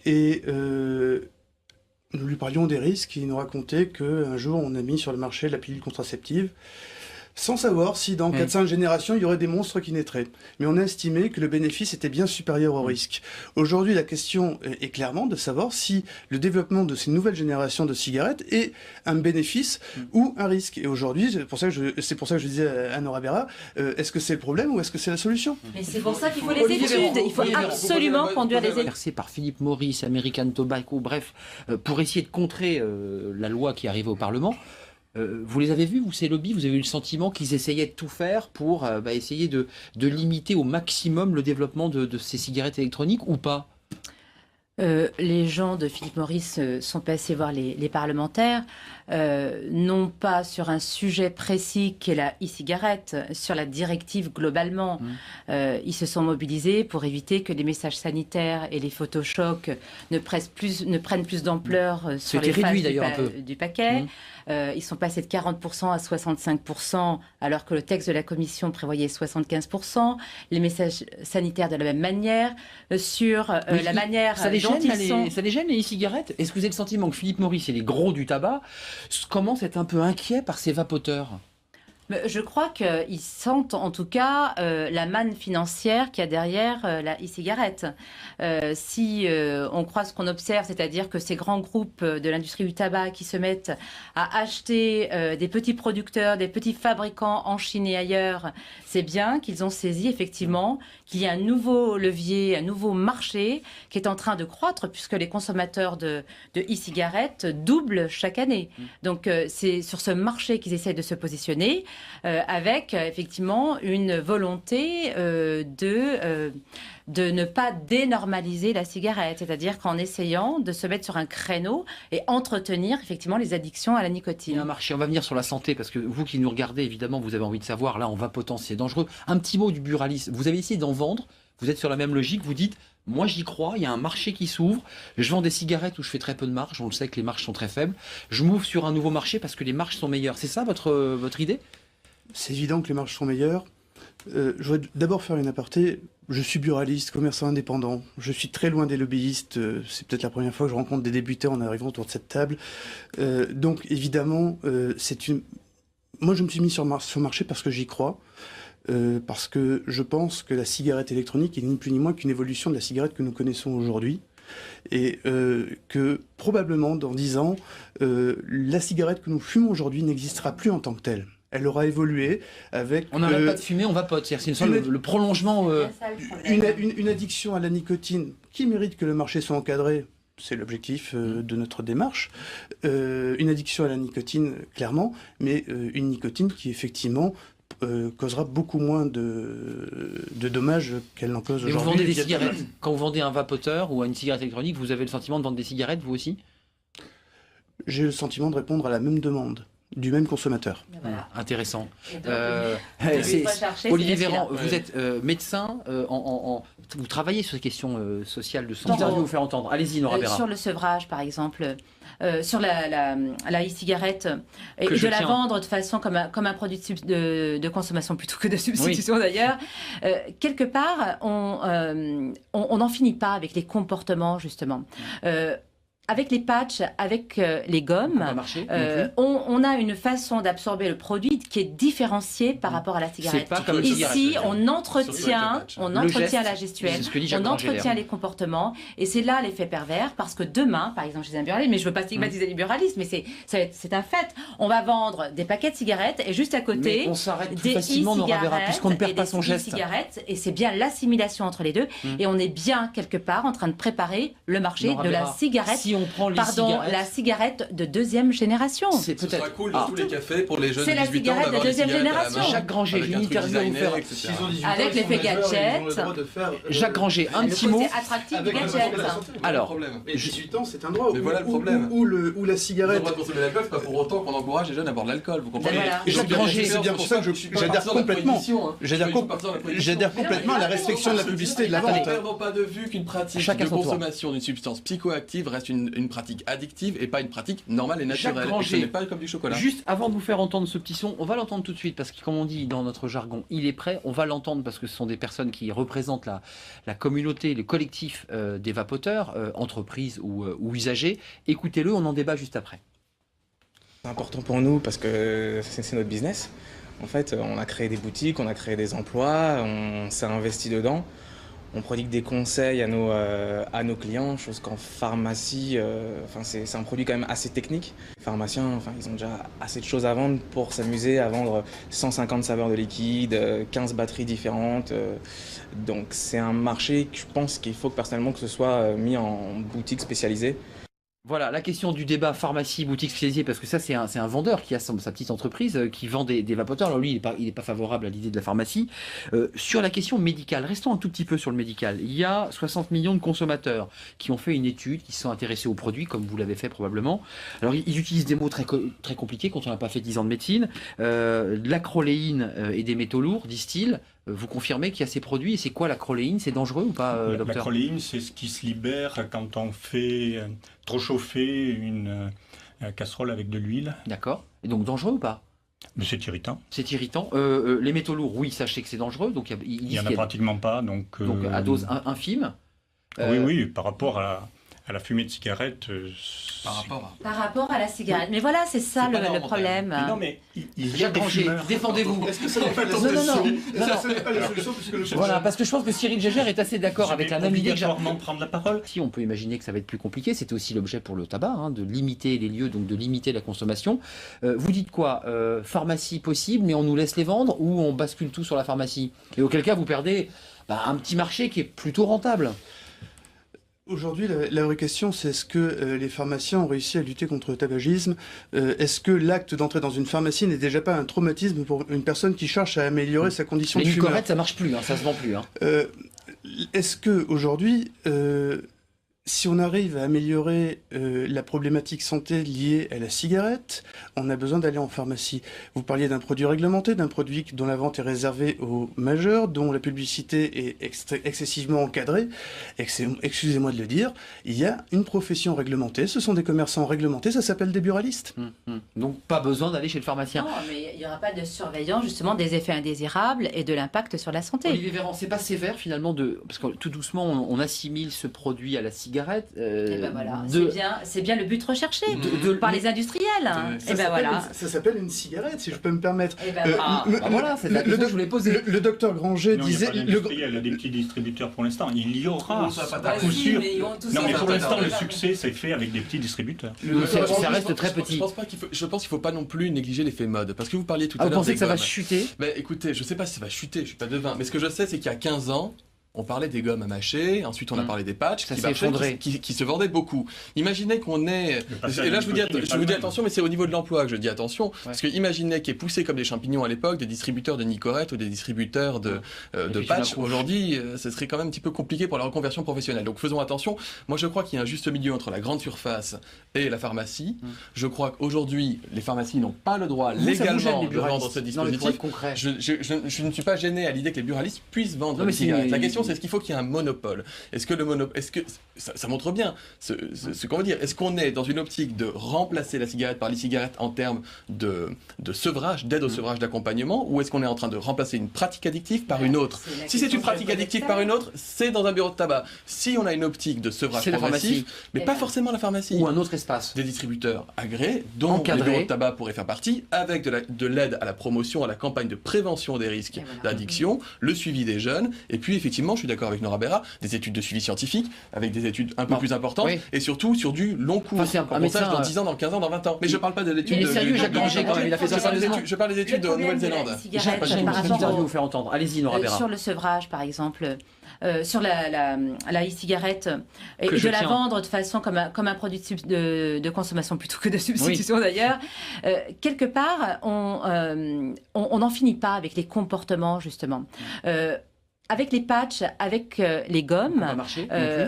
Et nous lui parlions des risques. Il nous racontait qu'un jour, on a mis sur le marché la pilule contraceptive, sans savoir si dans 4-5 générations, il y aurait des monstres qui naîtraient. Mais on a estimé que le bénéfice était bien supérieur au risque. Aujourd'hui, la question est clairement de savoir si le développement de ces nouvelles générations de cigarettes est un bénéfice ou un risque. Et aujourd'hui, c'est pour ça que je disais à Nora Berra, est-ce que c'est le problème ou est-ce que c'est la solution? Mais c'est pour ça qu'il faut les études. Il faut absolument conduire les études. Versé par Philip Morris, American Tobacco, bref, pour essayer de contrer la loi qui arrivait au Parlement. Vous les avez vus, vous, ces lobbies? Vous avez eu le sentiment qu'ils essayaient de tout faire pour essayer de limiter au maximum le développement de ces cigarettes électroniques ou pas? Les gens de Philip Morris sont passés voir les parlementaires, non pas sur un sujet précis qu'est la e-cigarette, sur la directive globalement. Ils se sont mobilisés pour éviter que les messages sanitaires et les photochocs ne prennent plus d'ampleur sur les faces du paquet. Ils sont passés de 40% à 65%, alors que le texte de la Commission prévoyait 75%. Les messages sanitaires de la même manière, sur la manière dont ils sont... Ça les gêne, les e-cigarettes? Est-ce que vous avez le sentiment que Philip Morris et les gros du tabac commencent à être un peu inquiets par ces vapoteurs? Je crois qu'ils sentent en tout cas la manne financière qu'il y a derrière la e-cigarette. Si on croit ce qu'on observe, c'est-à-dire que ces grands groupes de l'industrie du tabac qui se mettent à acheter des petits producteurs, des petits fabricants en Chine et ailleurs, c'est bien qu'ils ont saisi effectivement qu'il y a un nouveau levier, un nouveau marché qui est en train de croître puisque les consommateurs de e-cigarettes doublent chaque année. Donc c'est sur ce marché qu'ils essayent de se positionner. Avec effectivement une volonté de ne pas dénormaliser la cigarette, c'est-à-dire qu'en essayant de se mettre sur un créneau et entretenir effectivement les addictions à la nicotine. Il y a un marché, on va venir sur la santé, parce que vous qui nous regardez, évidemment, vous avez envie de savoir, là, en vapotant, c'est dangereux. Un petit mot du buralisme, vous avez essayé d'en vendre, vous êtes sur la même logique, vous dites, moi j'y crois, il y a un marché qui s'ouvre, je vends des cigarettes où je fais très peu de marge, on le sait que les marges sont très faibles, je m'ouvre sur un nouveau marché parce que les marges sont meilleures. C'est ça votre idée? C'est évident que les marges sont meilleures. Je voudrais d'abord faire une aparté. Je suis buraliste, commerçant indépendant. Je suis très loin des lobbyistes. C'est peut-être la première fois que je rencontre des députés en arrivant autour de cette table. Donc évidemment, moi je me suis mis sur le marché parce que j'y crois. Parce que je pense que la cigarette électronique est ni plus ni moins qu'une évolution de la cigarette que nous connaissons aujourd'hui. Et que probablement dans 10 ans, la cigarette que nous fumons aujourd'hui n'existera plus en tant que telle. Elle aura évolué avec... On n'arrête pas de fumer, on vapote. C'est le prolongement... Une addiction à la nicotine qui mérite que le marché soit encadré, c'est l'objectif de notre démarche. Une addiction à la nicotine, clairement, mais une nicotine qui, effectivement, causera beaucoup moins de dommages qu'elle n'en cause aujourd'hui. Vous vendez des cigarettes. Quand vous vendez un vapoteur ou une cigarette électronique, vous avez le sentiment de vendre des cigarettes, vous aussi? J'ai le sentiment de répondre à la même demande. du même consommateur. Voilà. Intéressant. Rechercher, Olivier c'est Véran, celui-là. vous êtes médecin, vous travaillez sur ces questions sociales de santé. Non. Vous faire entendre. Allez-y, Nora Béra. Sur le sevrage, par exemple, sur la e-cigarette, et Que de je la tiens. vendre de façon comme un produit de consommation plutôt que de substitution d'ailleurs, quelque part, on n'en finit pas avec les comportements, justement. Avec les patchs, avec les gommes, on a une façon d'absorber le produit qui est différenciée par rapport à la cigarette. pas comme une cigarette. Ici, on entretient geste, la gestuelle, c'est ce que dit Jacques on Granger, entretient hein. les comportements, et c'est là l'effet pervers, parce que demain, par exemple, chez un buraliste, mais je ne veux pas stigmatiser les buralistes, mais c'est un fait, on va vendre des paquets de cigarettes, et juste à côté, Mais on s'arrête plus des facilement, Nora Béra, puisqu'on ne perd et pas des son geste. e-cigarettes, et c'est bien l'assimilation entre les deux, et on est bien, quelque part, en train de préparer le marché Nora de la Béra, cigarette. si on prend les Pardon, cigarettes- la cigarette de deuxième génération. C'est Ce sera cool dans tous les cafés pour les jeunes C'est de la 18 ans cigarette de d'avoir des deuxième cigarettes à la génération. main, Jacques Granger, avec j'ai un une truc interview à vous designer, faire. etc. Avec l'effet gadget. Jacques Granger, un Le petit côté mot. attractif du Avec gadget. la santé, la santé. Alors, Mais 18 ans, c'est un droit. Mais voilà le problème. Où la Ils ont le cigarette. droit de consommer de l'alcool, c'est pas pour autant qu'on encourage les jeunes à boire de l'alcool, vous comprenez? Voilà. Et Jacques c'est bien- Granger, c'est bien pour ça que j'adhère complètement. J'adhère complètement à la restriction de la publicité et de la Ne vente. perdons pas de vue qu'une pratique Chacun de son tour. consommation d'une substance psychoactive reste une pratique addictive et pas une pratique normale et Jacques naturelle. Et Granger, ce n'est pas comme du chocolat. juste avant de vous faire entendre ce petit son, on va l'entendre tout de suite parce que comme on dit dans notre jargon, il est prêt, on va l'entendre parce que ce sont des personnes qui représentent la communauté, le collectif des vapoteurs, entreprises ou usagers. Écoutez-le, on en débat juste après. C'est important pour nous parce que c'est notre business. En fait, on a créé des boutiques, on a créé des emplois, on s'est investi dedans. On prodigue des conseils à nos clients, chose qu'en pharmacie, c'est un produit quand même assez technique. Les pharmaciens, ils ont déjà assez de choses à vendre pour s'amuser à vendre 150 saveurs de liquide, 15 batteries différentes. Donc c'est un marché que je pense qu'il faut personnellement que ce soit mis en boutique spécialisée. Voilà, la question du débat pharmacie, boutique spécialisée, parce que ça c'est un vendeur qui a sa petite entreprise qui vend des vapoteurs. Alors lui, il est pas favorable à l'idée de la pharmacie. Sur la question médicale, restons un tout petit peu sur le médical. Il y a 60 millions de consommateurs qui ont fait une étude, qui se sont intéressés aux produits, comme vous l'avez fait probablement. Alors ils utilisent des mots très compliqués quand on n'a pas fait 10 ans de médecine. De l'acroléine et des métaux lourds, disent-ils. Vous confirmez qu'il y a ces produits, et c'est quoi l'acroléine? C'est dangereux ou pas, La docteur? choléine, c'est ce qui se libère quand on fait trop chauffer une casserole avec de l'huile. D'accord. Et donc dangereux ou pas? Mais c'est irritant. C'est irritant. Les métaux lourds, oui, sachez que c'est dangereux. Donc Il n'y en a pratiquement pas. Donc à dose infime. Oui, par rapport à la fumée de cigarette. Par rapport à la cigarette. Mais voilà, c'est ça le problème. Mais non, mais il y a Jacques des Granger, fumeurs. défendez-vous. Est-ce que ça n'est pas la Non, solution? non. Ça n'est pas la solution puisque le Voilà, parce que je pense que Cyril Gégère est assez d'accord avec la même idée que Jacques. obligatoirement prendre la parole. Si on peut imaginer que ça va être plus compliqué, c'était aussi l'objet pour le tabac, de limiter les lieux, donc de limiter la consommation. Vous dites quoi? Pharmacie possible, mais on nous laisse les vendre, ou on bascule tout sur la pharmacie? Et auquel cas vous perdez un petit marché qui est plutôt rentable. Aujourd'hui, la vraie question, c'est est-ce que les pharmaciens ont réussi à lutter contre le tabagisme? Est-ce que l'acte d'entrer dans une pharmacie n'est déjà pas un traumatisme pour une personne qui cherche à améliorer sa condition de Les fumeur? Nicorette, ça marche plus, ça se vend plus. Est-ce que aujourd'hui, si on arrive à améliorer la problématique santé liée à la cigarette, on a besoin d'aller en pharmacie. Vous parliez d'un produit réglementé, d'un produit dont la vente est réservée aux majeurs, dont la publicité est excessivement encadrée. Excusez-moi de le dire, il y a une profession réglementée, ce sont des commerçants réglementés, ça s'appelle des buralistes. Donc pas besoin d'aller chez le pharmacien. Non, mais il n'y aura pas de surveillance justement des effets indésirables et de l'impact sur la santé. Olivier Véran, c'est pas sévère finalement parce que tout doucement on assimile ce produit à la cigarette. Et ben voilà, c'est bien le but recherché par les industriels. Et ben voilà. Ça s'appelle une cigarette, si je peux me permettre. Et ben voilà, c'est la question que je voulais poser. Le docteur Granger Non, disait. il y a des petits distributeurs pour l'instant. Il y aura, à coup sûr. Non, mais pour l'instant, le succès, c'est fait avec des petits distributeurs. Ça reste très petit. Je pense qu'il ne faut pas non plus négliger l'effet mode. Parce que vous parliez tout à l'heure. Vous pensez que ça va chuter? Écoutez, je ne sais pas si ça va chuter, je ne suis pas devin. Mais ce que je sais, c'est qu'il y a 15 ans, on parlait des gommes à mâcher, ensuite on a parlé des patchs Ça s'est effondré. qui se vendaient beaucoup. Imaginez qu'on ait... Et là je vous dis attention, mais c'est au niveau de l'emploi que je dis attention, parce que imaginez qu'il y ait poussé comme des champignons à l'époque des distributeurs de Nicorette ou des distributeurs de patchs. Aujourd'hui, ce serait quand même un petit peu compliqué pour la reconversion professionnelle. Donc faisons attention. Moi je crois qu'il y a un juste milieu entre la grande surface et la pharmacie. Je crois qu'aujourd'hui, les pharmacies n'ont pas le droit légalement de vendre ce dispositif. Je ne suis pas gêné à l'idée que les buralistes puissent vendre des cigarettes. La question, c'est est-ce qu'il faut qu'il y ait un monopole? Est-ce que ça montre bien ce qu'on veut dire? Est-ce qu'on est dans une optique de remplacer la cigarette par l'e-cigarette en termes de sevrage, d'aide au sevrage, d'accompagnement, ou est-ce qu'on est en train de remplacer une pratique addictive par une autre? Si c'est une pratique addictive par une autre, c'est dans un bureau de tabac. Si on a une optique de sevrage progressif, mais pas forcément la pharmacie. Ou un autre espace. Des distributeurs agréés, dont les bureaux de tabac pourraient faire partie, avec de l'aide à la promotion, à la campagne de prévention des risques d'addiction, le suivi des jeunes, et puis effectivement, je suis d'accord avec Nora Berra, des études de suivi scientifique, avec des études un peu plus importantes, et surtout sur du long cours. Un médecin dans 10 ans, dans 15 ans, dans 20 ans. Mais je ne parle pas de l'étude de... sérieux, Jacques Granger, quand même, il a fait ça. Je parle des études de Nouvelle-Zélande. Vous faire entendre. Allez-y, Nora Berra. Sur le sevrage, par exemple, sur la e-cigarette, et de la vendre de façon comme un produit de consommation plutôt que de substitution d'ailleurs, quelque part, on n'en finit pas avec les comportements, justement. Avec les patchs, avec les gommes,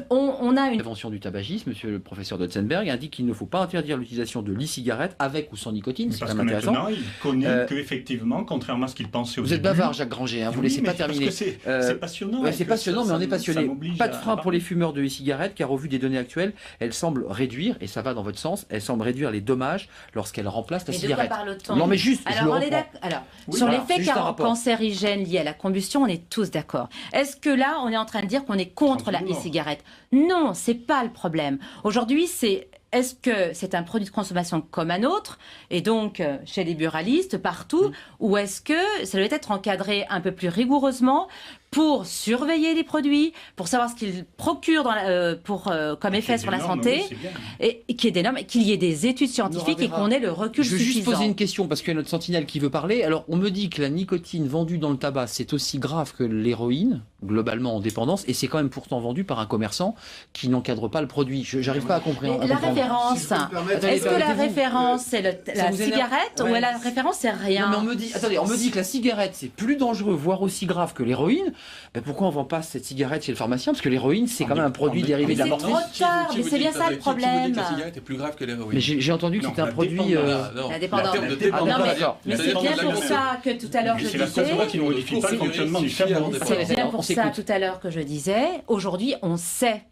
on a une... Prévention du tabagisme, monsieur le professeur Dotzenberg indique qu'il ne faut pas interdire l'utilisation de l'e-cigarette avec ou sans nicotine, c'est quand même intéressant. Parce que maintenant, il connaît qu'effectivement, contrairement à ce qu'il pensait au début... Vous êtes bavard, Jacques Granger, hein, vous ne laissez pas terminer. C'est passionnant. C'est passionnant, mais on est passionné. Pas de frein pour les fumeurs de e-cigarettes, car au vu des données actuelles, elles semblent réduire, et ça va dans votre sens, elles semblent réduire les dommages lorsqu'elles remplacent la cigarette. Non, mais juste, alors, sur l'effet cancérigène lié à la combustion, on est tous d'accord. Est-ce que là, on est en train de dire qu'on est contre la e-cigarette? Non, c'est pas le problème. Aujourd'hui, est-ce que c'est un produit de consommation comme un autre, et donc chez les buralistes, partout, ou est-ce que ça doit être encadré un peu plus rigoureusement pour surveiller les produits, pour savoir ce qu'ils procurent comme effet sur la santé, et qu'il y ait des normes, qu'il y ait des études scientifiques et qu'on ait le recul suffisant. Je veux juste poser une question, parce qu'il y a notre sentinelle qui veut parler. Alors, on me dit que la nicotine vendue dans le tabac, c'est aussi grave que l'héroïne, globalement en dépendance, et c'est quand même pourtant vendu par un commerçant qui n'encadre pas le produit. Je n'arrive pas à comprendre. La référence, est-ce que la référence c'est la cigarette, ou la référence c'est rien? Non, mais on me dit que la cigarette c'est plus dangereux, voire aussi grave que l'héroïne. Ben pourquoi on ne vend pas cette cigarette chez le pharmacien? Parce que l'héroïne, c'est quand même un produit dérivé de la morphine. C'est trop tard, mais c'est bien ça le problème. La cigarette est plus grave que l'héroïne. Mais j'ai entendu que c'était un produit... La dépendance. Mais c'est bien pour ça que tout à l'heure je disais... C'est la seule qui ne modifie pas le fonctionnement du cerveau. C'est bien pour ça tout à l'heure que je disais, aujourd'hui on sait.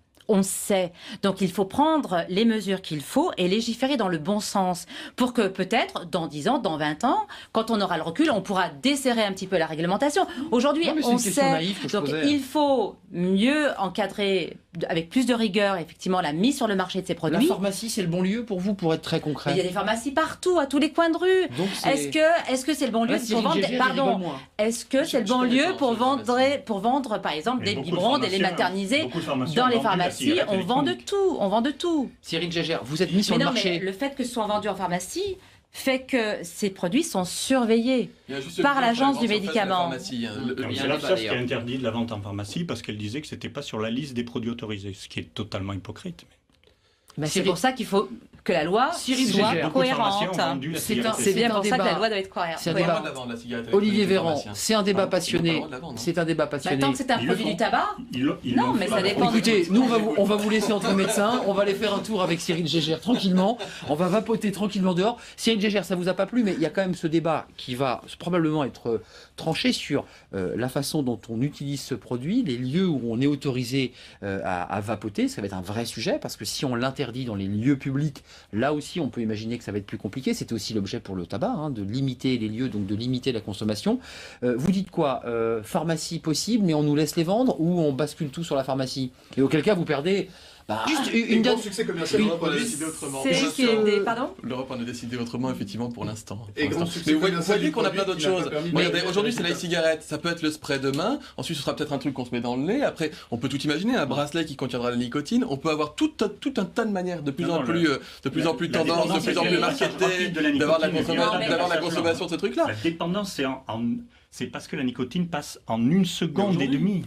Donc il faut prendre les mesures qu'il faut et légiférer dans le bon sens pour que peut-être dans 10 ans, dans 20 ans, quand on aura le recul, on pourra desserrer un petit peu la réglementation. Aujourd'hui, on sait. Donc il faut mieux encadrer avec plus de rigueur, effectivement, la mise sur le marché de ces produits. La pharmacie, c'est le bon lieu pour vous, pour être très concret? Il y a des pharmacies partout, à tous les coins de rue. Est-ce que c'est le bon lieu pour vendre Est-ce que c'est le bon lieu pour vendre, par exemple, des biberons, des laits maternisés dans les pharmacies? On vend de tout, Cyril Gégère, vous êtes mis sur le marché. Le fait que ce soit vendu en pharmacie fait que ces produits sont surveillés par l'agence du médicament. C'est l'AFSAS qui a interdit de la vente en pharmacie parce qu'elle disait que c'était pas sur la liste des produits autorisés, ce qui est totalement hypocrite. C'est pour ça qu'il faut que la loi soit cohérente. C'est bien pour ça que la loi doit être cohérente. Olivier Véran, c'est un débat passionné. C'est un débat passionné. Tant que c'est un produit du tabac. Non, mais ça dépend. Écoutez, nous on va vous laisser entre médecins. On va aller faire un tour avec Cyril Gégère tranquillement. On va vapoter tranquillement dehors. Cyril Gégère, ça vous a pas plu, mais il y a quand même ce débat qui va probablement être tranché sur la façon dont on utilise ce produit, les lieux où on est autorisé à vapoter. Ça va être un vrai sujet parce que si on l'interdit dans les lieux publics, là aussi, on peut imaginer que ça va être plus compliqué. C'était aussi l'objet pour le tabac, de limiter les lieux, donc de limiter la consommation. Vous dites quoi? Pharmacie possible, mais on nous laisse les vendre, ou on bascule tout sur la pharmacie? Et auquel cas, vous perdez... juste une date. Succès commercial. L'Europe a décidé autrement. L'Europe en a décidé autrement, effectivement, pour l'instant. Mais vous voyez qu'on a plein d'autres choses. Regardez, aujourd'hui, c'est la e-cigarette. Ça peut être le spray demain. Ensuite, ce sera peut-être un truc qu'on se met dans le lait. Après, on peut tout imaginer, un bracelet qui contiendra la nicotine. On peut avoir tout un tas de manières, de plus en plus tendance, de plus en plus marketées, d'avoir la consommation de ce truc-là. La dépendance, c'est parce que la nicotine passe en 1 seconde et demie.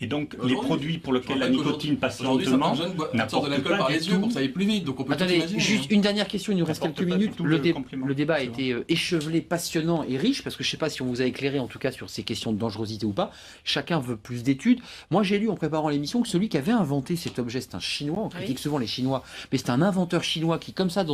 Et donc, les produits pour lesquels la nicotine passe lentement n'apportent de l'alcool par les yeux pour que ça aille plus vite. Donc on peut Attendez, juste une dernière question, il nous reste quelques minutes. Le débat a été échevelé, passionnant et riche, parce que je ne sais pas si on vous a éclairé en tout cas sur ces questions de dangerosité ou pas. Chacun veut plus d'études. Moi j'ai lu en préparant l'émission que celui qui avait inventé cet objet, c'est un Chinois, on critique souvent les Chinois, mais c'est un inventeur chinois qui, comme ça,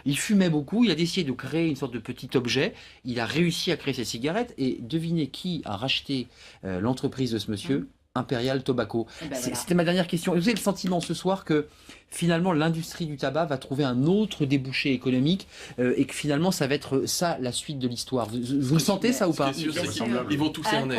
il fumait beaucoup, il a décidé de créer une sorte de petit objet, il a réussi à créer ses cigarettes, et devinez qui a racheté l'entreprise de ce monsieur? Imperial Tobacco. C'était ma dernière question. Vous avez le sentiment ce soir que finalement l'industrie du tabac va trouver un autre débouché économique et que finalement ça va être ça la suite de l'histoire. Vous le sentez ça ou pas? Ils vont tout cerner,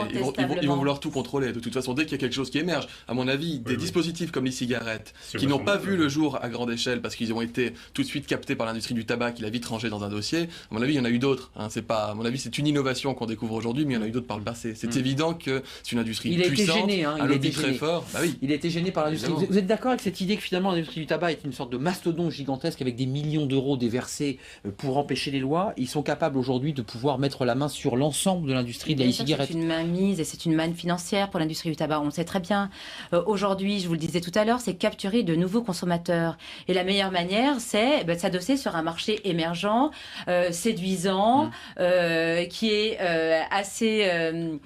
ils vont vouloir tout contrôler. De toute façon, dès qu'il y a quelque chose qui émerge, à mon avis, des dispositifs comme les cigarettes, qui n'ont pas vu le jour à grande échelle parce qu'ils ont été tout de suite captés par l'industrie du tabac, qui l'a vite rangé dans un dossier, à mon avis, il y en a eu d'autres. À mon avis, c'est une innovation qu'on découvre aujourd'hui, mais il y en a eu d'autres par le passé. C'est évident que c'est une industrie puissante, un lobby très fort. Il a été gêné par l'industrie. Vous êtes d'accord avec cette idée que finalement l'industrie du tabac est une sorte de mastodonte gigantesque avec des millions d'euros déversés pour empêcher les lois? Ils sont capables aujourd'hui de pouvoir mettre la main sur l'ensemble de l'industrie de la e-cigarette. C'est une mainmise et c'est une manne financière pour l'industrie du tabac. On le sait très bien. Aujourd'hui, je vous le disais tout à l'heure, c'est capturer de nouveaux consommateurs. Et la meilleure manière, c'est de s'adosser sur un marché émergent, séduisant, qui est assez,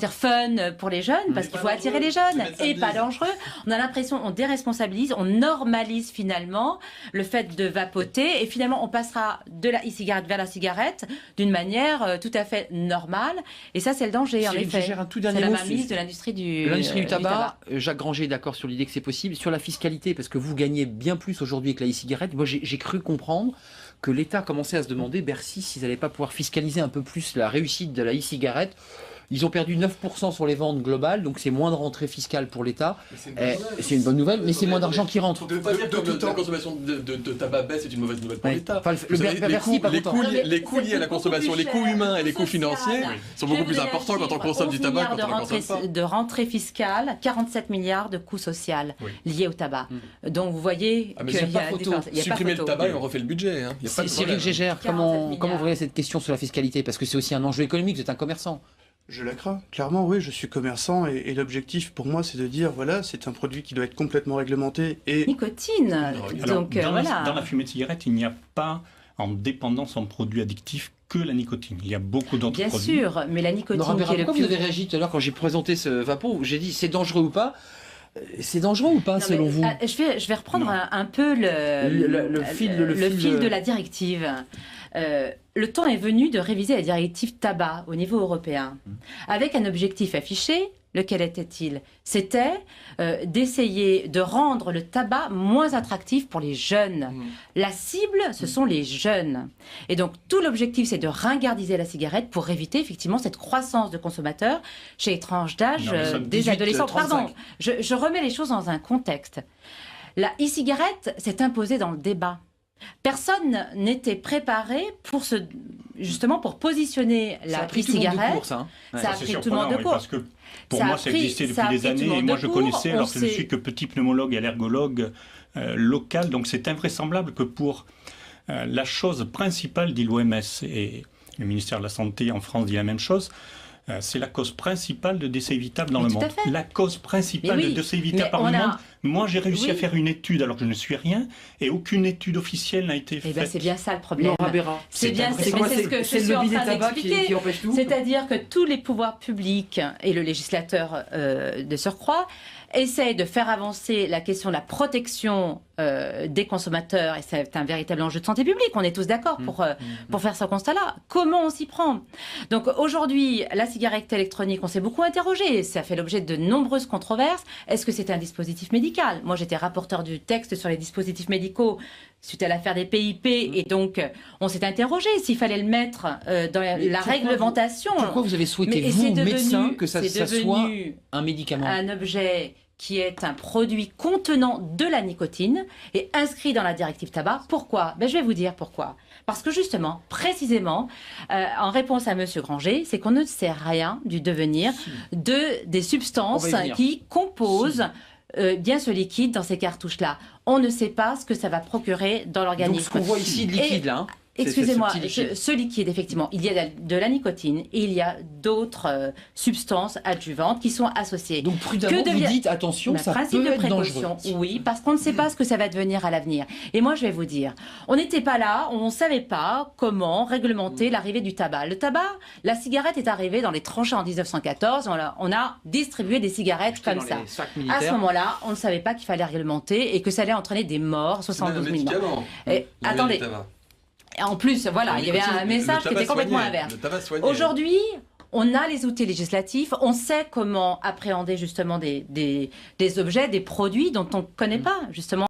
fun pour les jeunes, parce qu'il faut attirer les jeunes et pas dangereux. On a l'impression, on déresponsabilise, on normalise finalement le fait de vapoter et finalement on passera de la e-cigarette vers la cigarette d'une manière tout à fait normale. Et ça, c'est le danger, en effet. C'est la mainmise de l'industrie du tabac. Jacques Granger est d'accord sur l'idée que c'est possible. Sur la fiscalité, parce que vous gagnez bien plus aujourd'hui avec la e-cigarette, moi j'ai cru comprendre que l'État commençait à se demander, Bercy, s'ils n'allaient pas pouvoir fiscaliser un peu plus la réussite de la e-cigarette. Ils ont perdu 9% sur les ventes globales, donc c'est moins de rentrée fiscale pour l'État. C'est une bonne nouvelle, mais c'est moins d'argent qui rentre. La consommation de tabac baisse, c'est une mauvaise nouvelle pour l'État. Les coûts liés à la consommation, les coûts humains et les coûts financiers sont beaucoup plus importants quand on consomme du tabac que quand on ne consomme pas. De rentrée fiscale, 47 milliards de coûts sociaux liés au tabac. Donc vous voyez qu'il y a pas photo. Supprimer le tabac et on refait le budget. Cyril Gégère, comment vous voyez cette question sur la fiscalité? Parce que c'est aussi un enjeu économique, vous êtes un commerçant. Je la crains, clairement, oui, je suis commerçant et l'objectif pour moi c'est de dire, voilà, c'est un produit qui doit être complètement réglementé et... Nicotine. Alors, dans la fumée de cigarette, il n'y a pas en dépendance en produit addictif que la nicotine. Il y a beaucoup d'autres produits. Bien sûr, mais la nicotine qui est le plus... Vous avez réagi tout à l'heure quand j'ai présenté ce vapo, j'ai dit c'est dangereux ou pas? C'est dangereux ou pas, selon vous? Je vais reprendre un peu le fil de la directive. Le temps est venu de réviser la directive tabac au niveau européen, avec un objectif affiché. Lequel était-il? C'était d'essayer de rendre le tabac moins attractif pour les jeunes. La cible, ce sont les jeunes. Et donc, tout l'objectif, c'est de ringardiser la cigarette pour éviter effectivement cette croissance de consommateurs chez les tranches d'âge des adolescents. 35. Pardon, je remets les choses dans un contexte. La e-cigarette s'est imposée dans le débat. Personne n'était préparé justement pour positionner la e-cigarette. Ça a pris tout le monde de court. Parce que pour moi, ça existait depuis des années et moi je connaissais, alors que je ne suis que petit pneumologue et allergologue local, donc c'est invraisemblable que pour la chose principale, dit l'OMS et le ministère de la Santé en France dit la même chose, c'est la cause principale de décès évitables dans le monde. La cause principale de décès évitables par le monde. Moi, j'ai réussi à faire une étude alors que je ne suis rien et aucune étude officielle n'a été faite. C'est bien ça le problème. C'est ce que je suis en train d'expliquer. C'est-à-dire que tous les pouvoirs publics et le législateur de surcroît essaie de faire avancer la question de la protection des consommateurs, et c'est un véritable enjeu de santé publique, on est tous d'accord pour faire ce constat-là. Comment on s'y prend? Donc aujourd'hui, la cigarette électronique, on s'est beaucoup interrogé, ça fait l'objet de nombreuses controverses. Est-ce que c'est un dispositif médical? Moi, j'étais rapporteur du texte sur les dispositifs médicaux suite à l'affaire des PIP, et donc on s'est interrogé s'il fallait le mettre dans la réglementation. Pourquoi vous avez souhaité, vous, médecin, que ça soit un médicament? Un objet qui est un produit contenant de la nicotine et inscrit dans la directive tabac. Pourquoi? Je vais vous dire pourquoi. Parce que justement, précisément, en réponse à M. Granger, c'est qu'on ne sait rien du devenir des substances qui composent bien ce liquide dans ces cartouches-là. On ne sait pas ce que ça va procurer dans l'organisme. Donc ce qu'on voit ici de liquide, là, Excusez-moi, ce liquide, effectivement, il y a de la nicotine et il y a d'autres substances adjuvantes qui sont associées. Donc prudemment, vous dites attention, ça peut être dangereux. Oui, parce qu'on ne sait pas ce que ça va devenir à l'avenir. Et moi, je vais vous dire, on n'était pas là, on ne savait pas comment réglementer l'arrivée du tabac. Le tabac, la cigarette est arrivée dans les tranchées en 1914, on a distribué des cigarettes comme ça. À ce moment-là, on ne savait pas qu'il fallait réglementer et que ça allait entraîner des morts, 72 000 morts. Attendez. En plus, voilà, il y avait un message qui était complètement inverse. Aujourd'hui, on a les outils législatifs, on sait comment appréhender justement des objets, des produits dont on ne connaît pas justement